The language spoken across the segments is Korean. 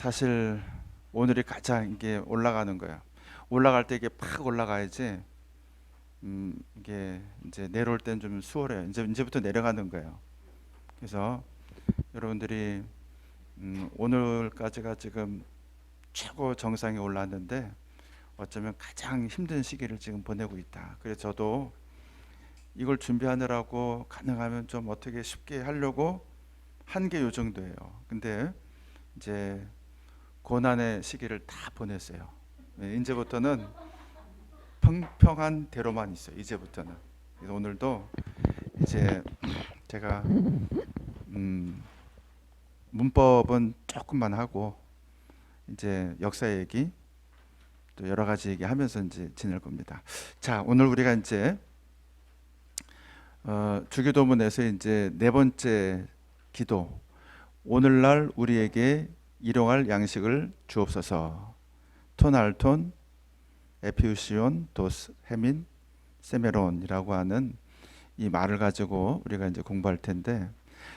사실 오늘이 가장 이게 올라가는 거예요. 올라갈 때 이게 팍 올라가야지. 이게 이제 내려올 땐 좀 수월해요. 이제부터 내려가는 거예요. 그래서 여러분들이 오늘까지가 지금 최고 정상에 올랐는데 어쩌면 가장 힘든 시기를 지금 보내고 있다. 그래서 저도 이걸 준비하느라고 가능하면 좀 어떻게 쉽게 하려고 한 게 요 정도예요. 근데 이제 고난의 시기를 다 보냈어요. 네, 이제부터는 평평한 대로만 있어요. 이제부터는. 그래서 오늘도 이제 제가 문법은 조금만 하고 이제 역사 얘기 또 여러 가지 얘기하면서 이제 지낼 겁니다. 자, 오늘 우리가 이제 주기도문에서 이제 네 번째 기도, 오늘날 우리에게 일용할 양식을 주옵소서. 토날톤 에피우시온 도스 헤민 세메론이라고 하는 이 말을 가지고 우리가 이제 공부할 텐데,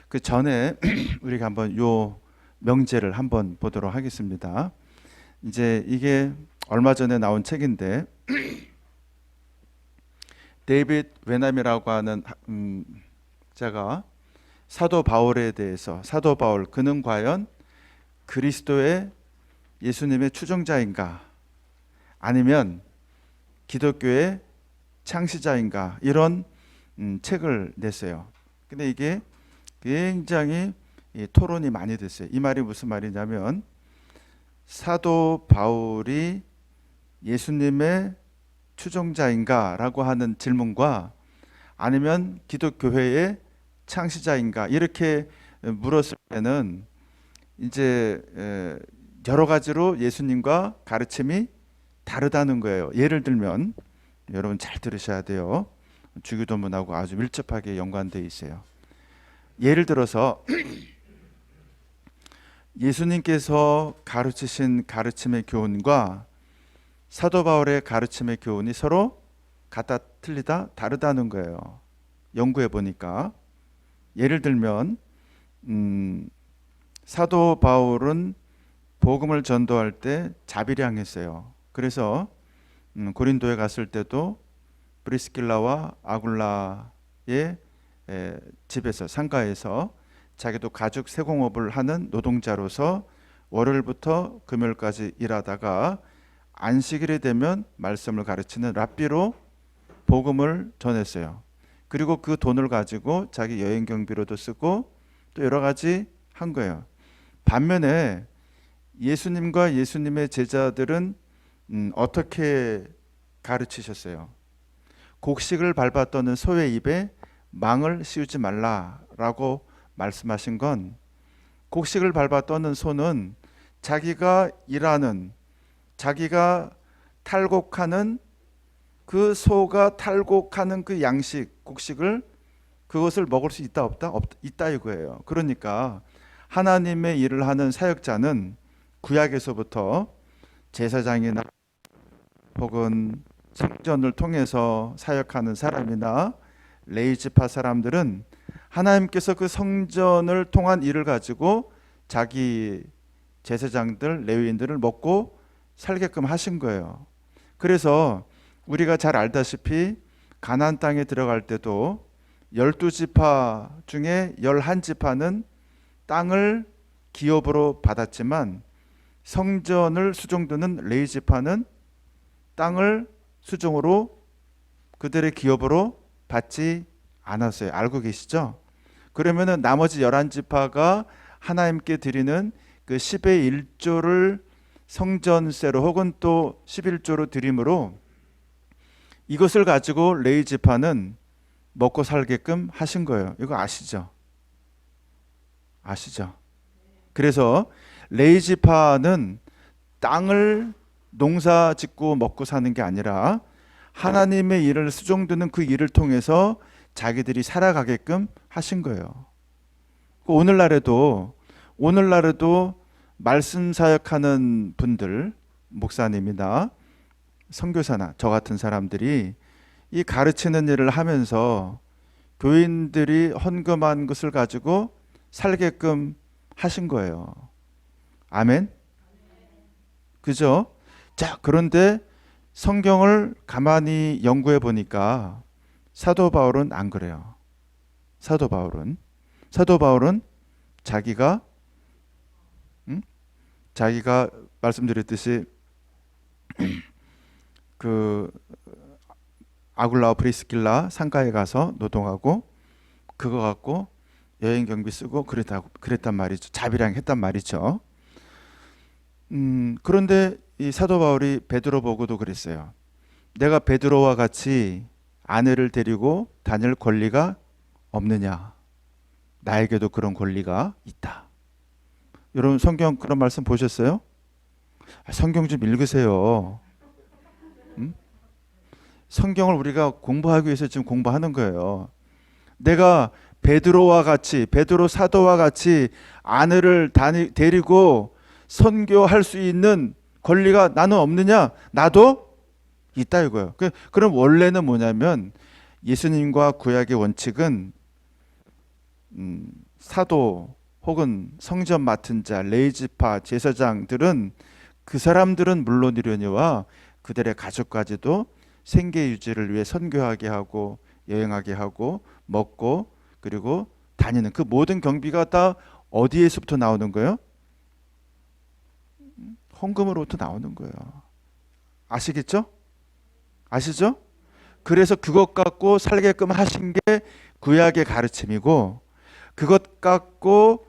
그 전에 우리가 한번 요 명제를 한번 보도록 하겠습니다. 이제 이게 얼마 전에 나온 책인데 데이빗 웨남이라고 하는 자가 사도 바울에 대해서, 사도 바울 그는 과연 그리스도의 예수님의 추종자인가 아니면 기독교의 창시자인가, 이런 책을 냈어요. 근데 이게 굉장히 토론이 많이 됐어요. 이 말이 무슨 말이냐면, 사도 바울이 예수님의 추종자인가 라고 하는 질문과 아니면 기독교회의 창시자인가, 이렇게 물었을 때는 이제 여러 가지로 예수님과 가르침이 다르다는 거예요. 예를 들면, 여러분 잘 들으셔야 돼요. 주기도문하고 아주 밀접하게 연관되어 있어요. 예를 들어서 예수님께서 가르치신 가르침의 교훈과 사도 바울의 가르침의 교훈이 서로 같다 틀리다 다르다는 거예요. 연구해 보니까. 예를 들면 사도 바울은 복음을 전도할 때 자비량했어요. 그래서 고린도에 갔을 때도 브리스길라와 아굴라의 집에서, 상가에서 자기도 가죽 세공업을 하는 노동자로서 월요일부터 금요일까지 일하다가 안식일이 되면 말씀을 가르치는 랍비로 복음을 전했어요. 그리고 그 돈을 가지고 자기 여행 경비로도 쓰고 또 여러 가지 한 거예요. 반면에 예수님과 예수님의 제자들은 어떻게 가르치셨어요? 곡식을 밟아 떠는 소의 입에 망을 씌우지 말라라고 말씀하신 건, 곡식을 밟아 떠는 소는 자기가 일하는, 자기가 탈곡하는 그 소가 탈곡하는 그 양식, 곡식을, 그것을 먹을 수 있다 없다? 있다 이거예요. 그러니까 하나님의 일을 하는 사역자는 구약에서부터 제사장이나 혹은 성전을 통해서 사역하는 사람이나 레위지파 사람들은 하나님께서 그 성전을 통한 일을 가지고 자기 제사장들, 레위인들을 먹고 살게끔 하신 거예요. 그래서 우리가 잘 알다시피 가나안 땅에 들어갈 때도 12지파 중에 11지파는 땅을 기업으로 받았지만 성전을 수종드는 레위지파는 땅을 수종으로, 그들의 기업으로 받지 않았어요. 알고 계시죠? 그러면은 나머지 11지파가 하나님께 드리는 그 10의 1조를 성전세로 혹은 또 11조로 드림으로 이것을 가지고 레위지파는 먹고 살게끔 하신 거예요. 이거 아시죠? 아시죠? 그래서 레위지파는 땅을 농사 짓고 먹고 사는 게 아니라 하나님의 일을 수종드는 그 일을 통해서 자기들이 살아가게끔 하신 거예요. 오늘날에도 말씀 사역하는 분들, 목사님이나 선교사나 저 같은 사람들이 이 가르치는 일을 하면서 교인들이 헌금한 것을 가지고 살게끔 하신 거예요. 아멘. 그죠? 자, 그런데 성경을 가만히 연구해 보니까 사도 바울은 안 그래요. 사도 바울은 자기가 음? 자기가 말씀드렸듯이 그 아굴라와 프리스킬라 상가에 가서 노동하고 그거 갖고 여행 경비 쓰고 그랬단 말이죠. 자비랑 했단 말이죠. 그런데 이 사도 바울이 베드로 보고도 그랬어요. 내가 베드로와 같이 아내를 데리고 다닐 권리가 없느냐? 나에게도 그런 권리가 있다. 여러분 성경 그런 말씀 보셨어요? 성경 좀 읽으세요. 음? 성경을 우리가 공부하기 위해서 지금 공부하는 거예요. 내가 베드로 사도와 같이 아내를 데리고 선교할 수 있는 권리가 나는 없느냐? 나도 있다 이거예요. 그럼 원래는 뭐냐면 예수님과 구약의 원칙은 사도 혹은 성전 맡은 자, 레위지파 제사장들은 그 사람들은 물론이려니와 그들의 가족까지도 생계 유지를 위해 선교하게 하고 여행하게 하고 먹고 그리고 다니는 그 모든 경비가 다 어디에서부터 나오는 거예요? 헌금으로부터 나오는 거예요. 아시겠죠? 아시죠? 그래서 그것 갖고 살게끔 하신 게 구약의 가르침이고 그것 갖고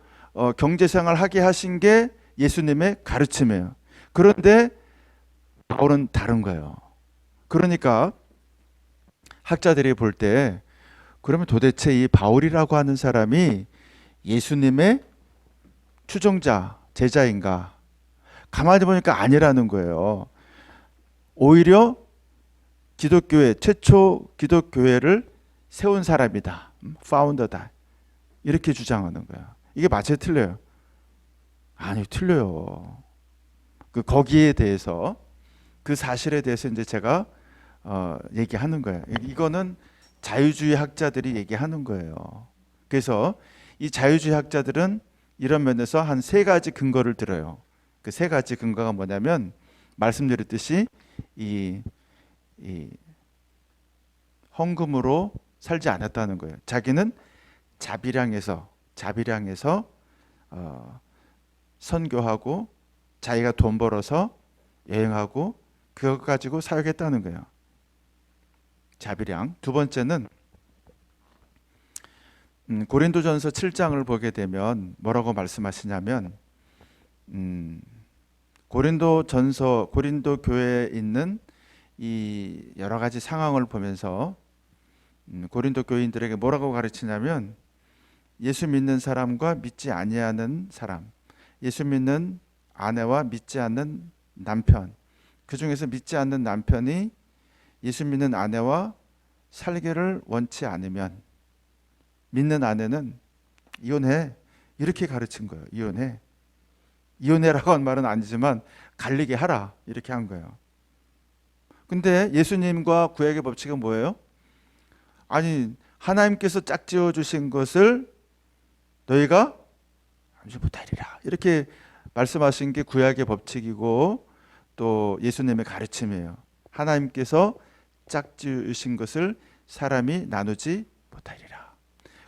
경제생활 하게 하신 게 예수님의 가르침이에요. 그런데 바울은 다른 거예요. 그러니까 학자들이 볼 때 그러면 도대체 이 바울이라고 하는 사람이 예수님의 추종자, 제자인가? 가만히 보니까 아니라는 거예요. 오히려 기독교회 최초 기독교회를 세운 사람이다. 파운더다. 이렇게 주장하는 거야. 이게 맞아요, 틀려요? 아니, 틀려요. 거기에 대해서 그 사실에 대해서 이제 제가 얘기하는 거예요. 이거는 자유주의 학자들이 얘기하는 거예요. 그래서 이 자유주의 학자들은 이런 면에서 한 세 가지 근거를 들어요. 그 세 가지 근거가 뭐냐면 말씀드렸듯이 이 헌금으로 살지 않았다는 거예요. 자기는 자비량에서 선교하고 자기가 돈 벌어서 여행하고 그거 가지고 사역했다는 거예요. 자비량. 두 번째는 고린도전서 7장을 보게 되면 뭐라고 말씀하시냐면 고린도 교회에 있는 이 여러 가지 상황을 보면서 고린도 교인들에게 뭐라고 가르치냐면 예수 믿는 사람과 믿지 아니하는 사람, 예수 믿는 아내와 믿지 않는 남편, 그 중에서 믿지 않는 남편이 예수 믿는 아내와 살기를 원치 않으면 믿는 아내는 이혼해. 이렇게 가르친 거예요. 이혼해라고 한 말은 아니지만 갈리게 하라. 이렇게 한 거예요. 근데 예수님과 구약의 법칙은 뭐예요? 아니, 하나님께서 짝지어 주신 것을 너희가 하지 못하리라. 이렇게 말씀하신 게 구약의 법칙이고 또 예수님의 가르침이에요. 하나님께서 짝지으신 것을 사람이 나누지 못하리라.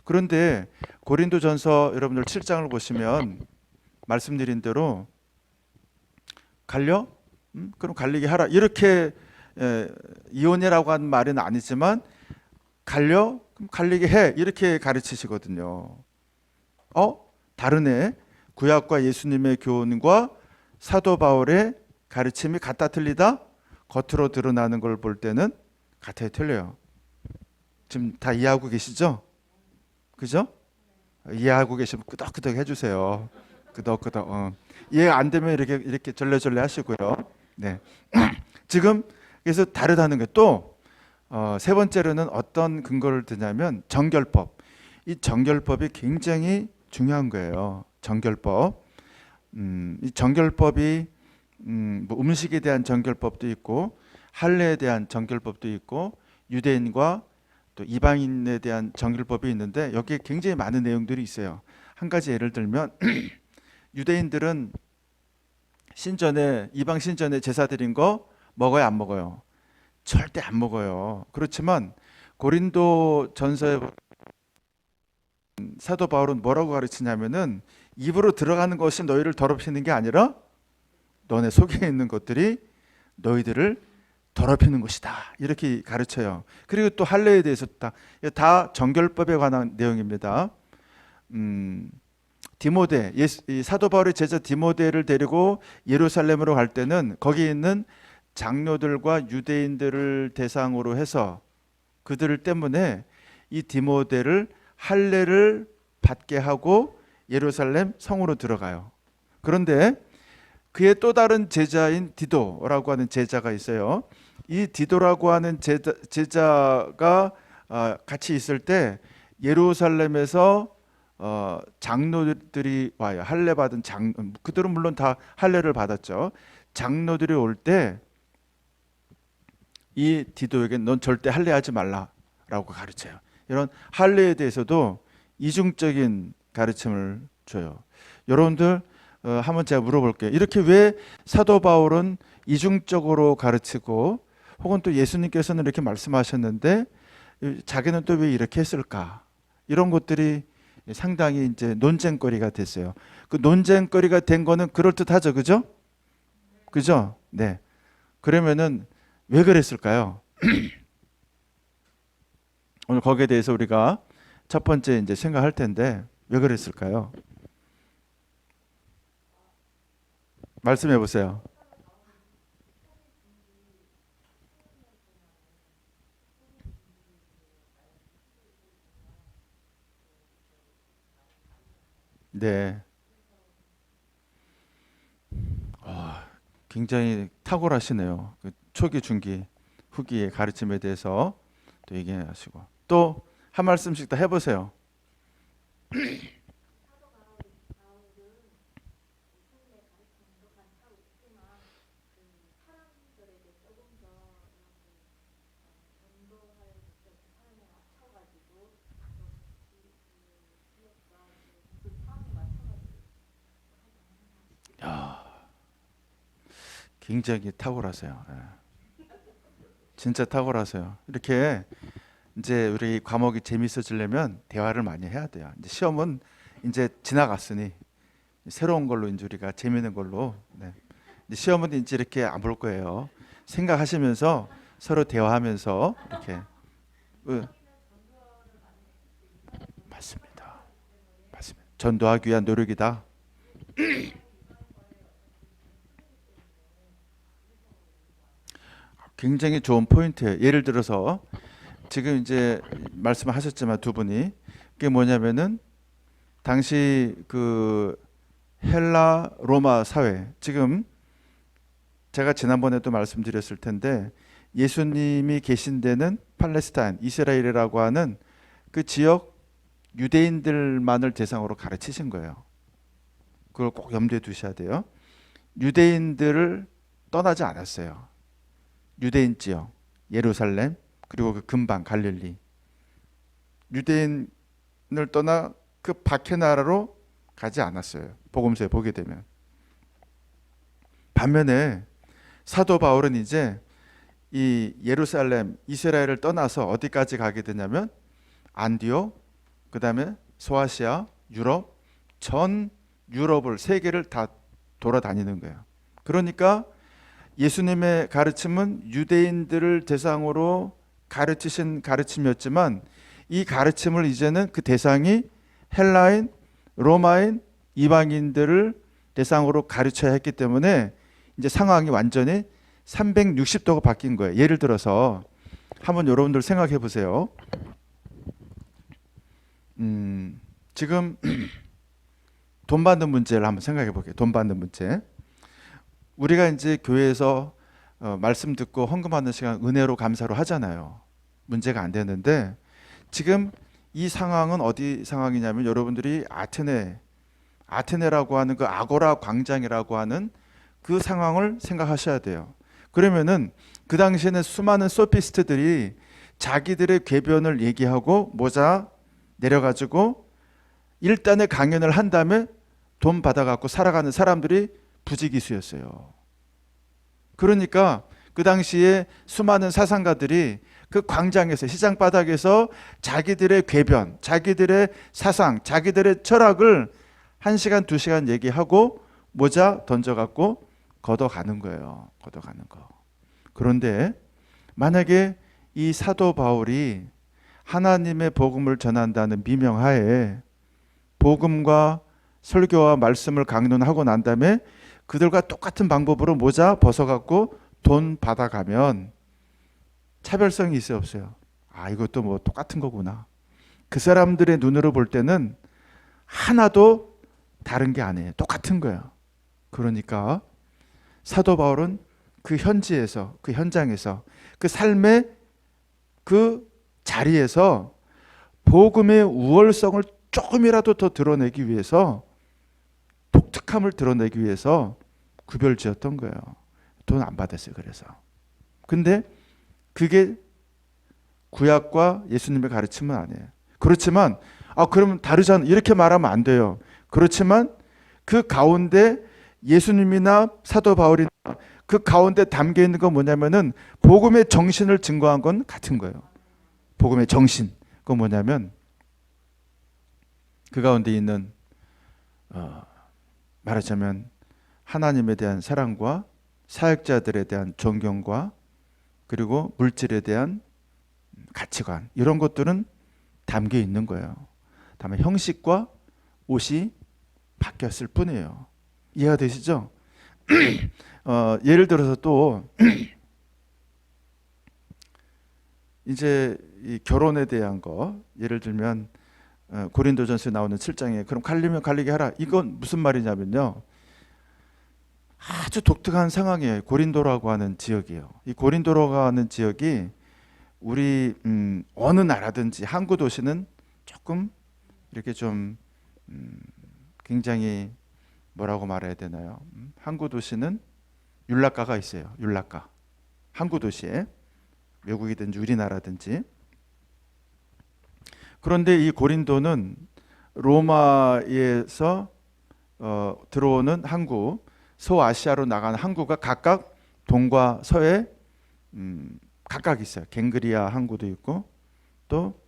그런데 고린도전서 여러분들 7장을 보시면 말씀드린 대로 갈려? 그럼 갈리게 하라. 이렇게 이혼이라고 한 말은 아니지만 갈려? 그럼 갈리게 해. 이렇게 가르치시거든요. 다르네. 구약과 예수님의 교훈과 사도 바울의 가르침이 같다 틀리다? 겉으로 드러나는 걸 볼 때는 같아요, 틀려요. 지금 다 이해하고 계시죠? 그죠? 이해하고 계시면 끄덕끄덕 해주세요. 끄덕끄덕. 이해 안 되면 이렇게 절레절레 하시고요. 네. 지금 그래서 다르다는 게 또 세 번째로는 어떤 근거를 드냐면 정결법. 이 정결법이 굉장히 중요한 거예요. 정결법. 이 정결법이 뭐 음식에 대한 정결법도 있고 할례에 대한 정결법도 있고 유대인과 또 이방인에 대한 정결법이 있는데 여기에 굉장히 많은 내용들이 있어요. 한 가지 예를 들면 유대인들은 신전에 이방 신전에 제사 드린 거 먹어요, 안 먹어요? 절대 안 먹어요. 그렇지만 고린도 전서에 사도 바울은 뭐라고 가르치냐면은 입으로 들어가는 것이 너희를 더럽히는 게 아니라 너네 속에 있는 것들이 너희들을 더럽히는 것이다. 이렇게 가르쳐요. 그리고 또 할례에 대해서 다 정결법에 관한 내용입니다. 디모데, 이 사도 바울의 제자 디모데를 데리고 예루살렘으로 갈 때는 거기 있는 장로들과 유대인들을 대상으로 해서 그들 때문에 이 디모데를 할례를 받게 하고 예루살렘 성으로 들어가요. 그런데 그의 또 다른 제자인 디도라고 하는 제자가 있어요. 이 디도라고 하는 제자가 같이 있을 때 예루살렘에서 장로들이 와요. 할례 받은 그들은 물론 다 할례를 받았죠. 장로들이 올 때 이 디도에게 넌 절대 할례하지 말라라고 가르쳐요. 이런 할례에 대해서도 이중적인 가르침을 줘요. 여러분들 한번 제가 물어볼게요. 이렇게 왜 사도 바울은 이중적으로 가르치고 혹은 또 예수님께서는 이렇게 말씀하셨는데 자기는 또 왜 이렇게 했을까? 이런 것들이 상당히 이제 논쟁거리가 됐어요. 그 논쟁거리가 된 거는 그럴듯하죠, 그죠? 그죠? 네. 그러면은 왜 그랬을까요? 오늘 거기에 대해서 우리가 첫 번째 이제 생각할 텐데 왜 그랬을까요? 말씀해 보세요. 네. 굉장히 탁월하시네요. 그 초기, 중기, 후기의 가르침에 대해서 또 얘기하시고 또 한 말씀씩 다 해보세요. 굉장히 탁월하세요. 진짜 탁월하세요. 이렇게 이제 우리 과목이 재밌어지려면 대화를 많이 해야 돼요. 이제 시험은 이제 지나갔으니 새로운 걸로 이제 우리가 재밌는 걸로. 네. 이제 시험은 이제 이렇게 안 볼 거예요. 생각하시면서 서로 대화하면서 이렇게. 맞습니다. 맞습니다. 전도하기 위한 노력이다. 굉장히 좋은 포인트예요. 예를 들어서 지금 이제 말씀하셨지만 두 분이 그게 뭐냐면은 당시 그 헬라 로마 사회 지금 제가 지난번에도 말씀드렸을 텐데 예수님이 계신 데는 팔레스타인 이스라엘이라고 하는 그 지역 유대인들만을 대상으로 가르치신 거예요. 그걸 꼭 염두에 두셔야 돼요. 유대인들을 떠나지 않았어요. 유대인 지역 예루살렘 그리고 그 근방 갈릴리 유대인을 떠나 그 밖의 나라로 가지 않았어요. 복음서에 보게 되면. 반면에 사도 바울은 이제 이 예루살렘 이스라엘을 떠나서 어디까지 가게 되냐면 안디옥 그다음에 소아시아 유럽 전 유럽을 세계를 다 돌아다니는 거예요. 그러니까 예수님의 가르침은 유대인들을 대상으로 가르치신 가르침이었지만 이 가르침을 이제는 그 대상이 헬라인, 로마인, 이방인들을 대상으로 가르쳐야 했기 때문에 이제 상황이 완전히 360도가 바뀐 거예요. 예를 들어서 한번 여러분들 생각해 보세요. 지금 돈 받는 문제를 한번 생각해 볼게요. 돈 받는 문제. 우리가 이제 교회에서 말씀 듣고 헌금하는 시간 은혜로 감사로 하잖아요. 문제가 안 되는데 지금 이 상황은 어디 상황이냐면 여러분들이 아테네라고 하는 그 아고라 광장이라고 하는 그 상황을 생각하셔야 돼요. 그러면은 그 당시에는 수많은 소피스트들이 자기들의 궤변을 얘기하고 모자 내려가지고 일단의 강연을 한 다음에 돈 받아갖고 살아가는 사람들이 부지기수였어요. 그러니까 그 당시에 수많은 사상가들이 그 광장에서, 시장 바닥에서 자기들의 궤변, 자기들의 사상, 자기들의 철학을 1시간, 2시간 얘기하고 모자 던져갖고 걷어가는 거예요. 걷어가는 거. 그런데 만약에 이 사도 바울이 하나님의 복음을 전한다는 미명하에 복음과 설교와 말씀을 강론하고 난 다음에 그들과 똑같은 방법으로 모자 벗어갖고 돈 받아가면 차별성이 있어요, 없어요? 아, 이것도 뭐 똑같은 거구나. 그 사람들의 눈으로 볼 때는 하나도 다른 게 아니에요. 똑같은 거예요. 그러니까 사도 바울은 그 현지에서, 그 현장에서, 그 삶의 그 자리에서 복음의 우월성을 조금이라도 더 드러내기 위해서, 독특함을 드러내기 위해서 구별지었던 거예요. 돈 안 받았어요. 그래서. 근데 그게 구약과 예수님의 가르침은 아니에요. 그렇지만 그러면 다르잖아, 이렇게 말하면 안 돼요. 그렇지만 그 가운데 예수님이나 사도 바울이나 그 가운데 담겨 있는 건 뭐냐면은 복음의 정신을 증거한 건 같은 거예요. 복음의 정신. 그건 뭐냐면 그 가운데 있는 말하자면 하나님에 대한 사랑과 사역자들에 대한 존경과 그리고 물질에 대한 가치관, 이런 것들은 담겨 있는 거예요. 다만 형식과 옷이 바뀌었을 뿐이에요. 이해가 되시죠? 예를 들어서 또 이제 이 결혼에 대한 거, 예를 들면 고린도전서에 나오는 7장에 그럼 갈리면 갈리게 하라. 이건 무슨 말이냐면요, 아주 독특한 상황이에요. 고린도라고 하는 지역이에요. 이 고린도라고 하는 지역이 우리 어느 나라든지 항구 도시는 조금 이렇게 좀 굉장히 뭐라고 말해야 되나요? 항구 도시는 율락가가 있어요. 율락가. 항구 도시에, 외국이든지 우리나라든지. 그런데 이 고린도는 로마에서 들어오는 항구, 소아시아로 나가는 항구가 각각 동과 서에 각각 있어요. 갱그리아 항구도 있고 또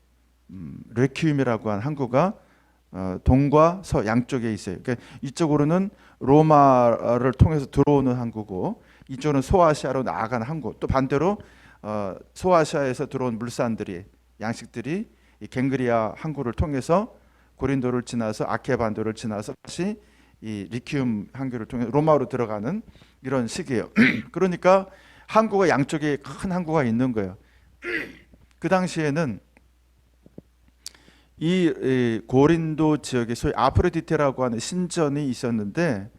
레퀴움이라고 하는 항구가 동과 서 양쪽에 있어요. 그러니까 이쪽으로는 로마를 통해서 들어오는 항구고 이쪽은 소아시아로 나아가는 항구. 또 반대로 소아시아에서 들어온 물산들이, 양식들이 이 갱그리아 항구를 통해서 고린도를 지나서 아케 반도를 지나서 다시 이 리키움 항구를 통해 로마로 들어가는 이런 식이에요. 그러니까 항구가 양쪽에 큰 항구가 있는 거예요. 그 당시에는 이 고린도 지역에 소위 아프로디테라고 하는 신전이 있었는데,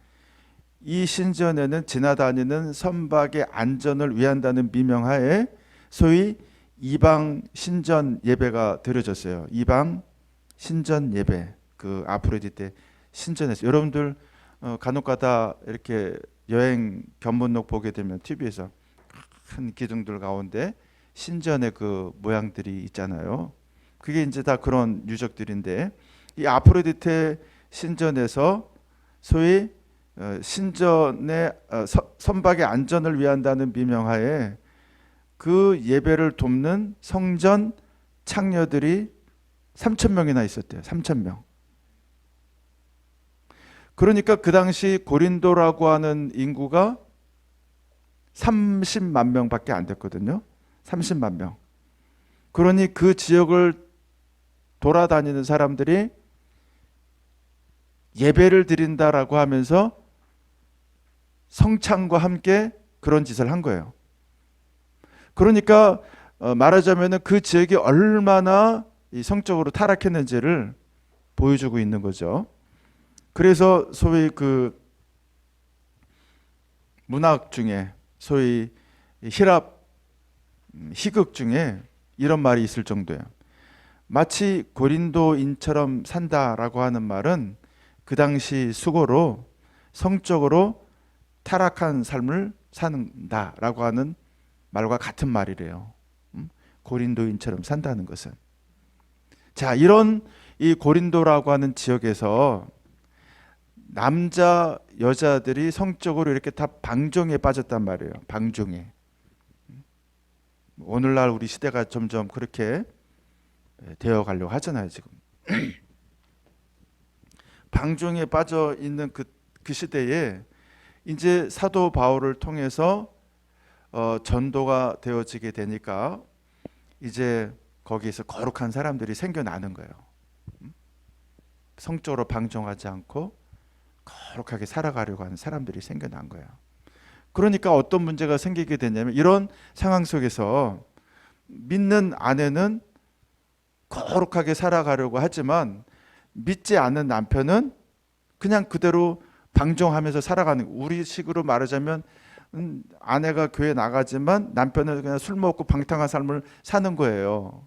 이 신전에는 지나다니는 선박의 안전을 위한다는 미명하에 소위 이방 신전 예배가 드려졌어요. 이방 신전 예배, 그 아프로디테 신전에서. 여러분들 간혹가다 이렇게 여행 견문록 보게 되면 TV에서 큰 기둥들 가운데 신전의 그 모양들이 있잖아요. 그게 이제 다 그런 유적들인데, 이 아프로디테 신전에서 소위 신전의 선박의 안전을 위한다는 미명하에 그 예배를 돕는 성전 창녀들이 3,000명이나 있었대요. 3,000명. 그러니까 그 당시 고린도라고 하는 인구가 30만 명밖에 안 됐거든요. 30만 명. 그러니 그 지역을 돌아다니는 사람들이 예배를 드린다라고 하면서 성찬과 함께 그런 짓을 한 거예요. 그러니까 말하자면 그 지역이 얼마나 성적으로 타락했는지를 보여주고 있는 거죠. 그래서 소위 그 문학 중에, 소위 히랍 희극 중에 이런 말이 있을 정도예요. 마치 고린도인처럼 산다라고 하는 말은 그 당시 수고로 성적으로 타락한 삶을 산다라고 하는 말과 같은 말이래요. 고린도인처럼 산다는 것은. 자, 이런 이 고린도라고 하는 지역에서 남자 여자들이 성적으로 이렇게 다 방종에 빠졌단 말이에요. 방종에. 오늘날 우리 시대가 점점 그렇게 되어 가려고 하잖아요, 지금. 방종에 빠져 있는 그 시대에 이제 사도 바울을 통해서 전도가 되어지게 되니까 이제 거기에서 거룩한 사람들이 생겨나는 거예요. 성적으로 방종하지 않고 거룩하게 살아가려고 하는 사람들이 생겨난 거예요. 그러니까 어떤 문제가 생기게 되냐면 이런 상황 속에서 믿는 아내는 거룩하게 살아가려고 하지만 믿지 않는 남편은 그냥 그대로 방종하면서 살아가는, 우리식으로 말하자면 아내가 교회 나가지만 남편은 그냥 술 먹고 방탕한 삶을 사는 거예요.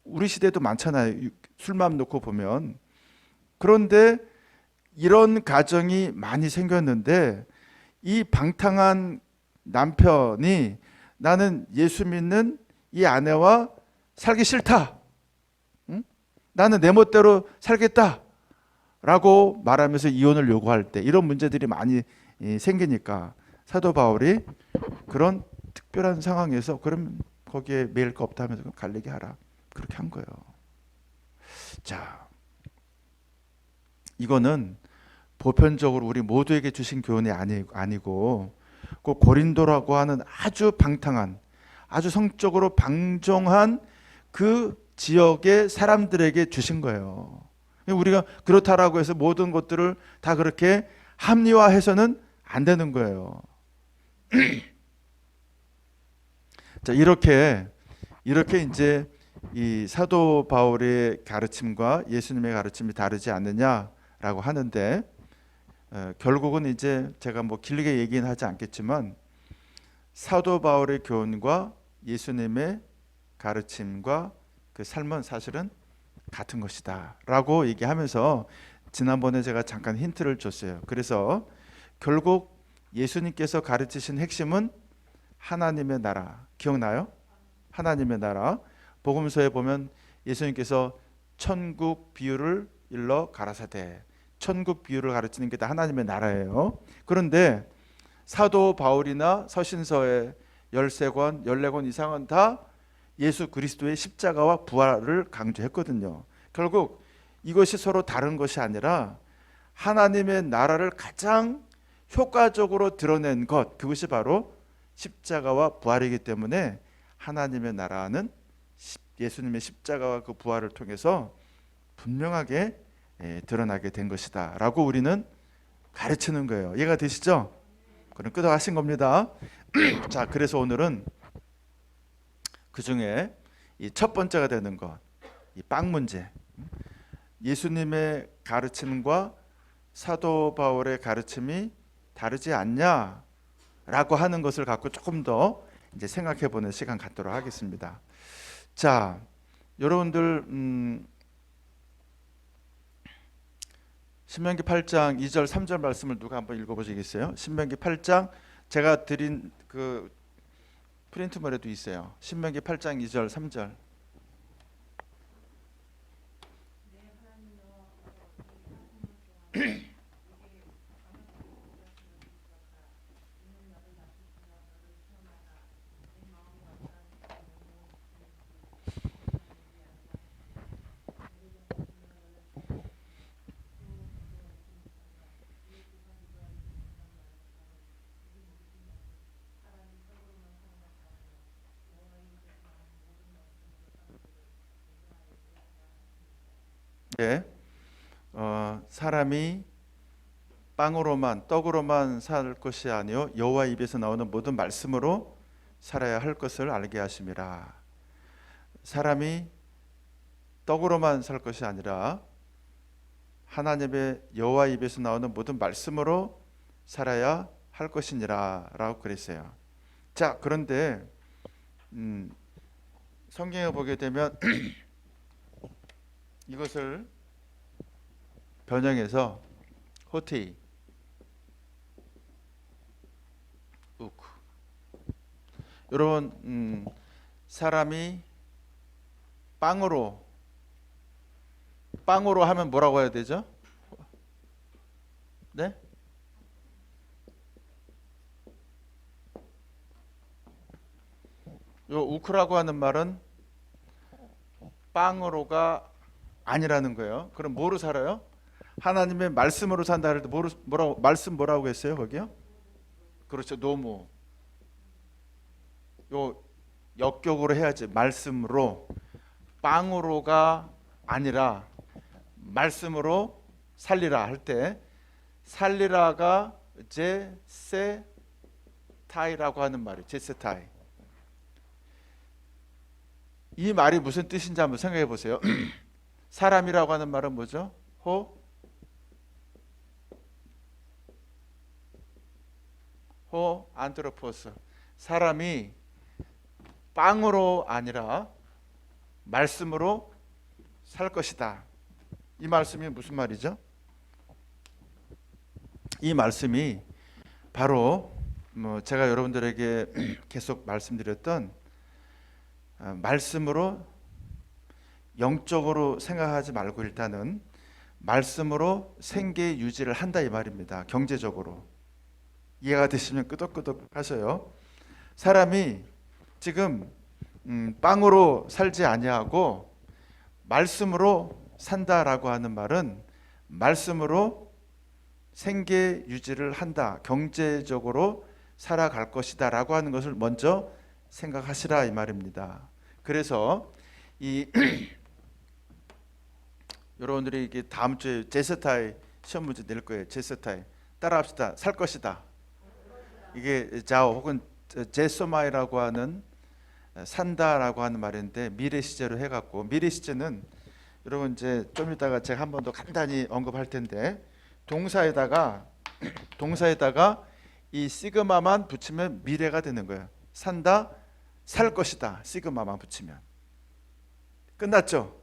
우리 시대도 많잖아요. 술만 놓고 보면. 그런데 이런 가정이 많이 생겼는데 이 방탕한 남편이 나는 예수 믿는 이 아내와 살기 싫다. 응? 나는 내 멋대로 살겠다. 라고 말하면서 이혼을 요구할 때 이런 문제들이 많이 생기니까 사도 바울이 그런 특별한 상황에서 그럼 거기에 매일 거 없다 하면서 갈리게 하라. 그렇게 한 거예요. 자, 이거는 보편적으로 우리 모두에게 주신 교훈이 아니고 그 고린도라고 하는 아주 방탕한, 아주 성적으로 방종한 그 지역의 사람들에게 주신 거예요. 우리가 그렇다라고 해서 모든 것들을 다 그렇게 합리화해서는 안 되는 거예요. 자, 이렇게 이제 이 사도 바울의 가르침과 예수님의 가르침이 다르지 않느냐라고 하는데 결국은 이제 제가 뭐 길게 얘기는 하지 않겠지만 사도 바울의 교훈과 예수님의 가르침과 그 삶은 사실은 같은 것이다 라고 얘기하면서 지난번에 제가 잠깐 힌트를 줬어요. 그래서 결국 예수님께서 가르치신 핵심은 하나님의 나라, 기억나요? 하나님의 나라. 복음서에 보면 예수님께서 천국 비유를 일러 가라사대, 천국 비유를 가르치는 게 다 하나님의 나라예요. 그런데 사도 바울이나 서신서의 13권, 14권 이상은 다 예수 그리스도의 십자가와 부활을 강조했거든요. 결국 이것이 서로 다른 것이 아니라 하나님의 나라를 가장 효과적으로 드러낸 것, 그것이 바로 십자가와 부활이기 때문에 하나님의 나라는 예수님의 십자가와 그 부활을 통해서 분명하게 드러나게 된 것이다 라고 우리는 가르치는 거예요. 이해가 되시죠? 그럼 끄덕하신 겁니다. 자, 그래서 오늘은 그 중에 이 첫 번째가 되는 것, 이 빵 문제, 예수님의 가르침과 사도 바울의 가르침이 다르지 않냐라고 하는 것을 갖고 조금 더 이제 생각해보는 시간 갖도록 하겠습니다. 자, 여러분들 신명기 8장 2절 3절 말씀을 누가 한번 읽어보시겠어요? 신명기 8장 제가 드린 그 프린트물에도 있어요. 신명기 8장 2절 3절. 예, 사람이 빵으로만 떡으로만 살 것이 아니요 여호와 입에서 나오는 모든 말씀으로 살아야 할 것을 알게 하심이라. 사람이 떡으로만 살 것이 아니라 하나님의 여호와 입에서 나오는 모든 말씀으로 살아야 할 것이니라 라고 그랬어요. 자, 그런데 성경에 보게 되면 이것을 변형해서 호테이 우크, 여러분 사람이 빵으로 하면 뭐라고 해야 되죠? 네? 요 우크라고 하는 말은 빵으로가 아니라는 거예요. 그럼 뭐로 살아요? 하나님의 말씀으로 산다 할 때 뭐라고 말씀 뭐라고 했어요? 거기요? 그렇죠. 노무. 요 역격으로 해야지. 말씀으로 빵으로가 아니라 말씀으로 살리라 할 때 살리라가 제세타이라고 하는 말이에요. 제세타이. 이 말이 무슨 뜻인지 한번 생각해 보세요. 사람이라고 하는 말은 뭐죠? 호 안드로포스. 사람이 빵으로 아니라 말씀으로 살 것이다. 이 말씀이 무슨 말이죠? 이 말씀이 바로 제가 여러분들에게 계속 말씀드렸던 말씀으로 영적으로 생각하지 말고 일단은 말씀으로 생계 유지를 한다 이 말입니다. 경제적으로. 이해가 되시면 끄덕끄덕 하셔요. 사람이 지금 빵으로 살지 아니하고 말씀으로 산다라고 하는 말은 말씀으로 생계 유지를 한다. 경제적으로 살아갈 것이다 라고 하는 것을 먼저 생각하시라 이 말입니다. 그래서 이 여러분들이 이게 다음 주에 제스타이 시험 문제 낼 거예요. 제스타이 따라합시다. 살 것이다. 이게 자오 혹은 제소마이라고 하는 산다라고 하는 말인데 미래 시제로 해갖고 미래 시제는 여러분 이제 좀 이따가 제가 한 번 더 간단히 언급할 텐데 동사에다가 이 시그마만 붙이면 미래가 되는 거예요. 산다, 살 것이다. 시그마만 붙이면 끝났죠.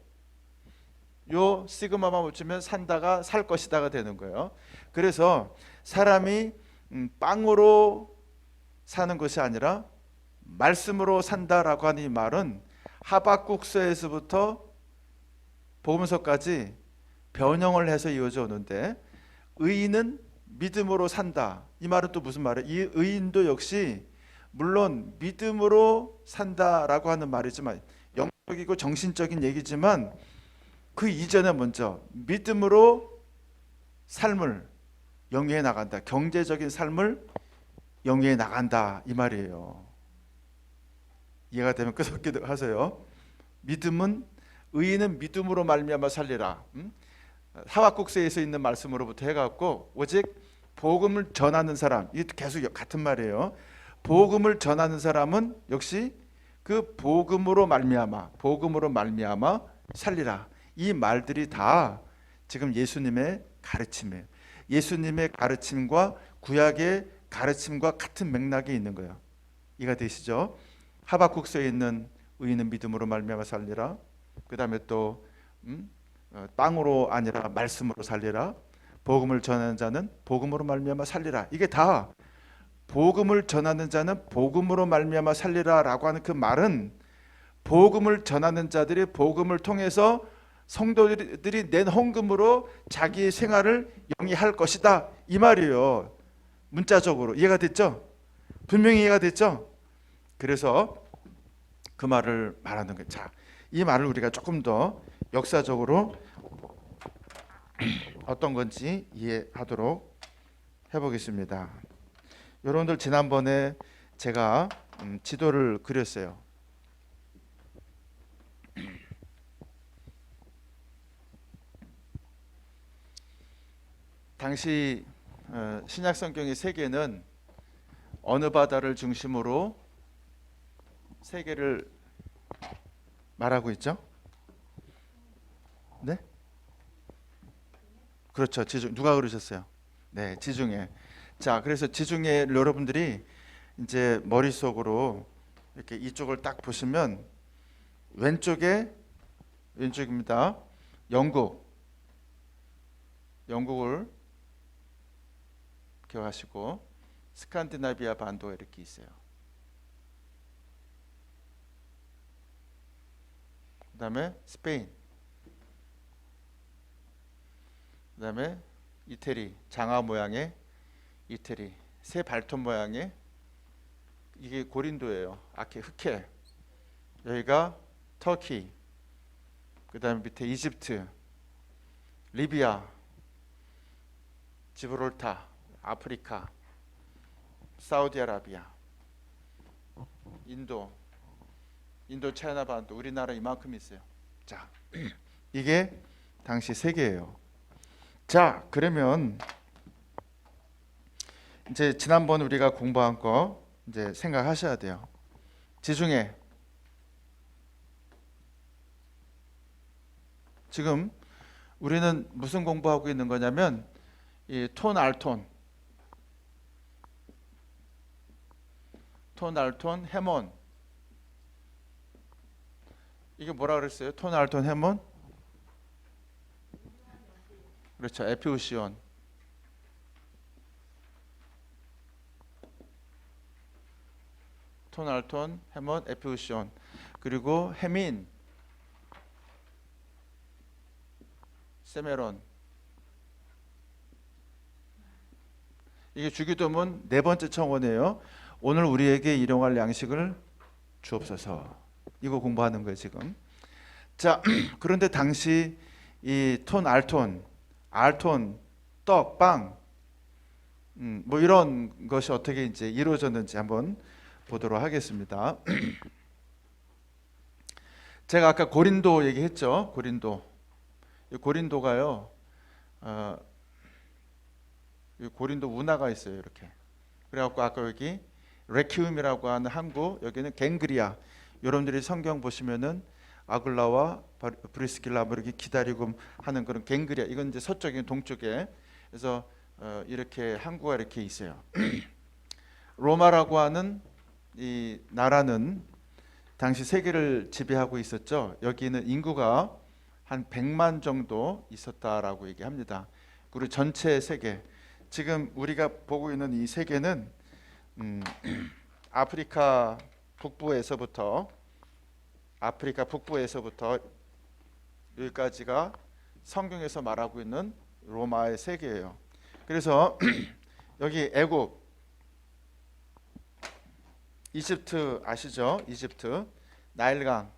요 시그마만 붙이면 산다가 살 것이다가 되는 거예요. 그래서 사람이 빵으로 사는 것이 아니라 말씀으로 산다라고 하는 이 말은 하박국서에서부터 복음서까지 변형을 해서 이어져 오는데 의인은 믿음으로 산다. 이 말은 또 무슨 말이에요? 이 의인도 역시 물론 믿음으로 산다라고 하는 말이지만 영적이고 정신적인 얘기지만 그 이전에 먼저 믿음으로 삶을 영위해 나간다. 경제적인 삶을 영위해 나간다 이 말이에요. 이해가 되면 끄덕끄덕 하세요. 믿음은 의인은 믿음으로 말미암아 살리라. 하박국서에서 있는 말씀으로부터 해갖고 오직 복음을 전하는 사람, 이 계속 같은 말이에요. 복음을 전하는 사람은 역시 그 복음으로 말미암아 살리라. 이 말들이 다 지금 예수님의 가르침이에요. 예수님의 가르침과 구약의 가르침과 같은 맥락에 있는 거예요. 이해가 되시죠? 하박국서에 있는 의인은 믿음으로 말미암아 살리라. 그 다음에 또 빵으로 아니라 말씀으로 살리라. 복음을 전하는 자는 복음으로 말미암아 살리라. 이게 다 복음을 전하는 자는 복음으로 말미암아 살리라라고 하는 그 말은 복음을 전하는 자들이 복음을 통해서 성도들이 낸 헌금으로 자기의 생활을 영위할 것이다 이 말이에요. 문자적으로 이해가 됐죠? 분명히 이해가 됐죠? 그래서 그 말을 말하는 거예요. 자, 이 말을 우리가 조금 더 역사적으로 어떤 건지 이해하도록 해보겠습니다. 여러분들 지난번에 제가 지도를 그렸어요. 당시 신약 성경의 세계는 어느 바다를 중심으로 세계를 말하고 있죠? 네? 그렇죠. 지중. 누가 그러셨어요? 네, 지중해. 자, 그래서 지중해 여러분들이 이제 머릿속으로 이렇게 이쪽을 딱 보시면 왼쪽입니다. 영국을 기억하시고 스칸디나비아 반도가 이렇게 있어요. 그다음에 스페인, 그다음에 이태리 장화 모양의 이태리, 새 발톱 모양의 이게 고린도예요. 흑해. 여기가 터키. 그다음에 밑에 이집트, 리비아, 지브롤타, 아프리카, 사우디아라비아, 인도 차이나 반도, 우리나라 이만큼 있어요. 자, 이게 당시 세계예요. 자, 그러면 이제 지난번 우리가 공부한 거 이제 생각하셔야 돼요. 지중해 지금 우리는 무슨 공부하고 있는 거냐면 이 톤 알톤, 해몬, 이게 뭐라 그랬어요? 톤 알톤 해몬? 그렇죠. 에피우시온. 톤 알톤 해몬 에피우시온. 그리고 해민, 세메론. 이게 주기도문 네 번째 청원이에요. 오늘 우리에게 일용할 양식을 주옵소서. 이거 공부하는 거예요 지금. 자, 그런데 당시 이 톤 알톤, 떡, 빵, 뭐 이런 것이 어떻게 이제 이루어졌는지 한번 보도록 하겠습니다. 제가 아까 고린도 얘기했죠. 고린도가요. 고린도 운하가 있어요. 이렇게. 그래갖고 아까 여기 레퀴움이라고 하는 항구, 여기는 갱그리아. 여러분들이 성경 보시면은 아굴라와 브리스길라 뭐 이렇게 기다리고 하는 그런 갱그리아. 이건 이제 서쪽에 동쪽에. 그래서 이렇게 항구가 이렇게 있어요. 로마라고 하는 이 나라는 당시 세계를 지배하고 있었죠. 여기는 인구가 한 100만 정도 있었다라고 얘기합니다. 그리고 전체 세계, 지금 우리가 보고 있는 이 세계는 아프리카 북부에서부터 여기까지가 성경에서 말하고 있는 로마의 세계예요. 그래서 여기 애굽, 이집트 아시죠? 이집트, 나일강,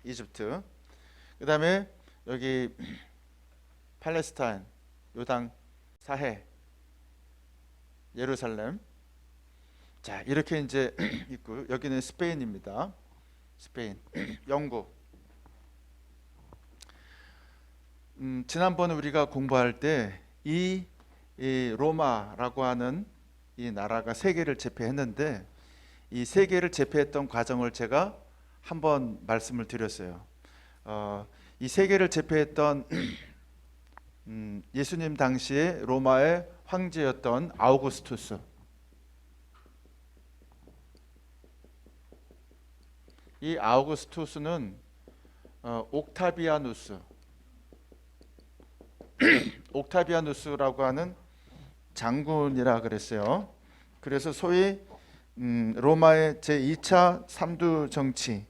이집트. 그 다음에 여기 팔레스타인, 요당 사해, 예루살렘. 자, 이렇게 이제 있고, 여기는 스페인입니다. 스페인, 영국. 지난번에 우리가 공부할 때 이 로마라고 하는 이 나라가 세계를 제패했는데, 이 세계를 제패했던 과정을 제가 한번 말씀을 드렸어요. 이 세계를 제패했던 예수님 당시에 로마의 황제였던 아우구스투스, 이 아우구스투스는 옥타비아누스라고 하는 장군이라 그랬어요. 그래서 소위 로마의 제2차 삼두 정치.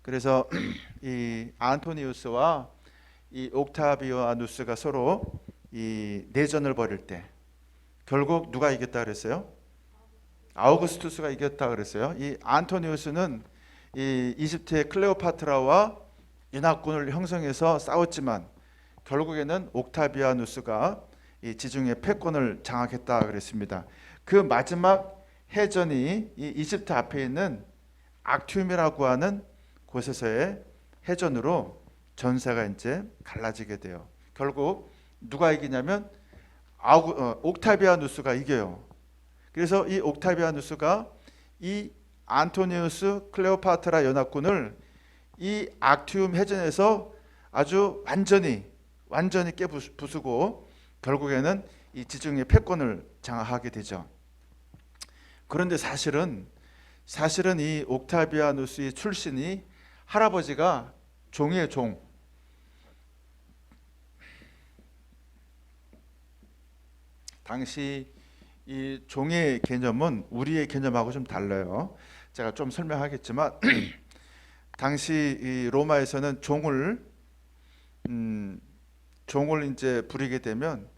그래서 이 안토니우스와 이 옥타비아누스가 서로 이 내전을 벌일 때 결국 누가 이겼다 그랬어요? 아우구스투스가 이겼다 그랬어요. 이 안토니우스는 이 이집트의 클레오파트라와 연합군을 형성해서 싸웠지만 결국에는 옥타비아누스가 이 지중해 패권을 장악했다 그랬습니다. 그 마지막 해전이 이 이집트 앞에 있는 악티움이라고 하는 곳에서의 해전으로 전세가 이제 갈라지게 돼요. 결국 누가 이기냐면 옥타비아누스가 이겨요. 그래서 이 옥타비아누스가 이 안토니우스 클레오파트라 연합군을 이 악티움 해전에서 아주 완전히 깨부수고 결국에는 이 지중해 패권을 장악하게 되죠. 그런데 사실은 이 옥타비아누스의 출신이 할아버지가 종이에요, 종. 당시 이 종의 개념은 우리의 개념하고 좀 달라요. 제가 좀 설명하겠지만 당시 이 로마에서는 종을 종을 이제 부리게 되면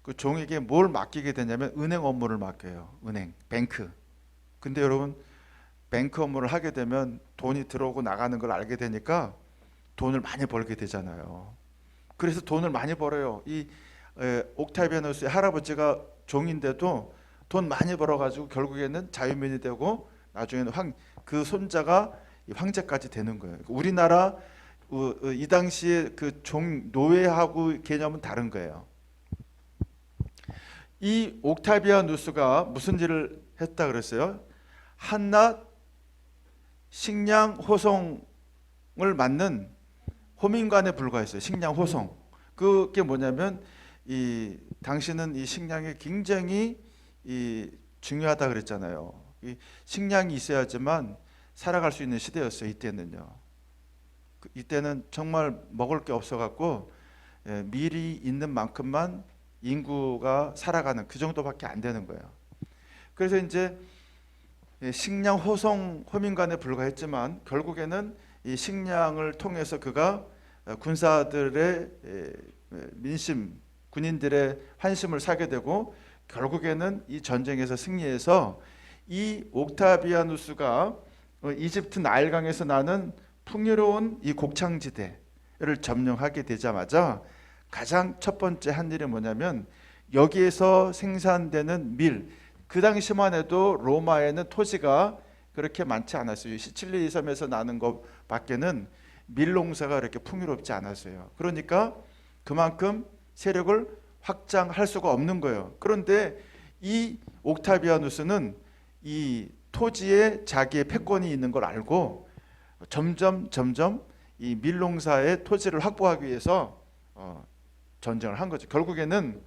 그 종에게 뭘 맡기게 되냐면 은행 업무를 맡겨요. 은행, 뱅크. 근데 여러분, 뱅크 업무를 하게 되면 돈이 들어오고 나가는 걸 알게 되니까 돈을 많이 벌게 되잖아요. 그래서 돈을 많이 벌어요. 이 옥타비아누스의 할아버지가 종인데도 돈 많이 벌어가지고 결국에는 자유민이 되고 나중에는 그 손자가 황제까지 되는 거예요. 우리나라 이 당시에 그 종 노예하고 개념은 다른 거예요. 이 옥타비아누스가 무슨 일을 했다 그랬어요? 한낱 식량 호송을 맡는 호민관에 불과했어요. 식량 호송. 그게 뭐냐면 당신은 이 식량이 굉장히 중요하다 그랬잖아요. 이 식량이 있어야지만 살아갈 수 있는 시대였어요. 이때는요. 이때는 정말 먹을 게 없어갖고 밀이 있는 만큼만 인구가 살아가는 그 정도밖에 안 되는 거예요. 그래서 이제 식량 호송 호민관에 불과했지만 결국에는 이 식량을 통해서 그가 군사들의 민심, 군인들의 환심을 사게 되고 결국에는 이 전쟁에서 승리해서 이 옥타비아누스가 이집트 나일강에서 나는 풍요로운 이 곡창지대를 점령하게 되자마자 가장 첫 번째 한 일이 뭐냐면 여기에서 생산되는 밀, 그 당시만 해도 로마에는 토지가 그렇게 많지 않았어요. 시칠리 섬에서 나는 것밖에는 밀 농사가 그렇게 풍요롭지 않았어요. 그러니까 그만큼 세력을 확장할 수가 없는 거예요. 그런데 이 옥타비아누스는 이 토지에 자기의 패권이 있는 걸 알고 점점 이 밀 농사의 토지를 확보하기 위해서 전쟁을 한 거죠. 결국에는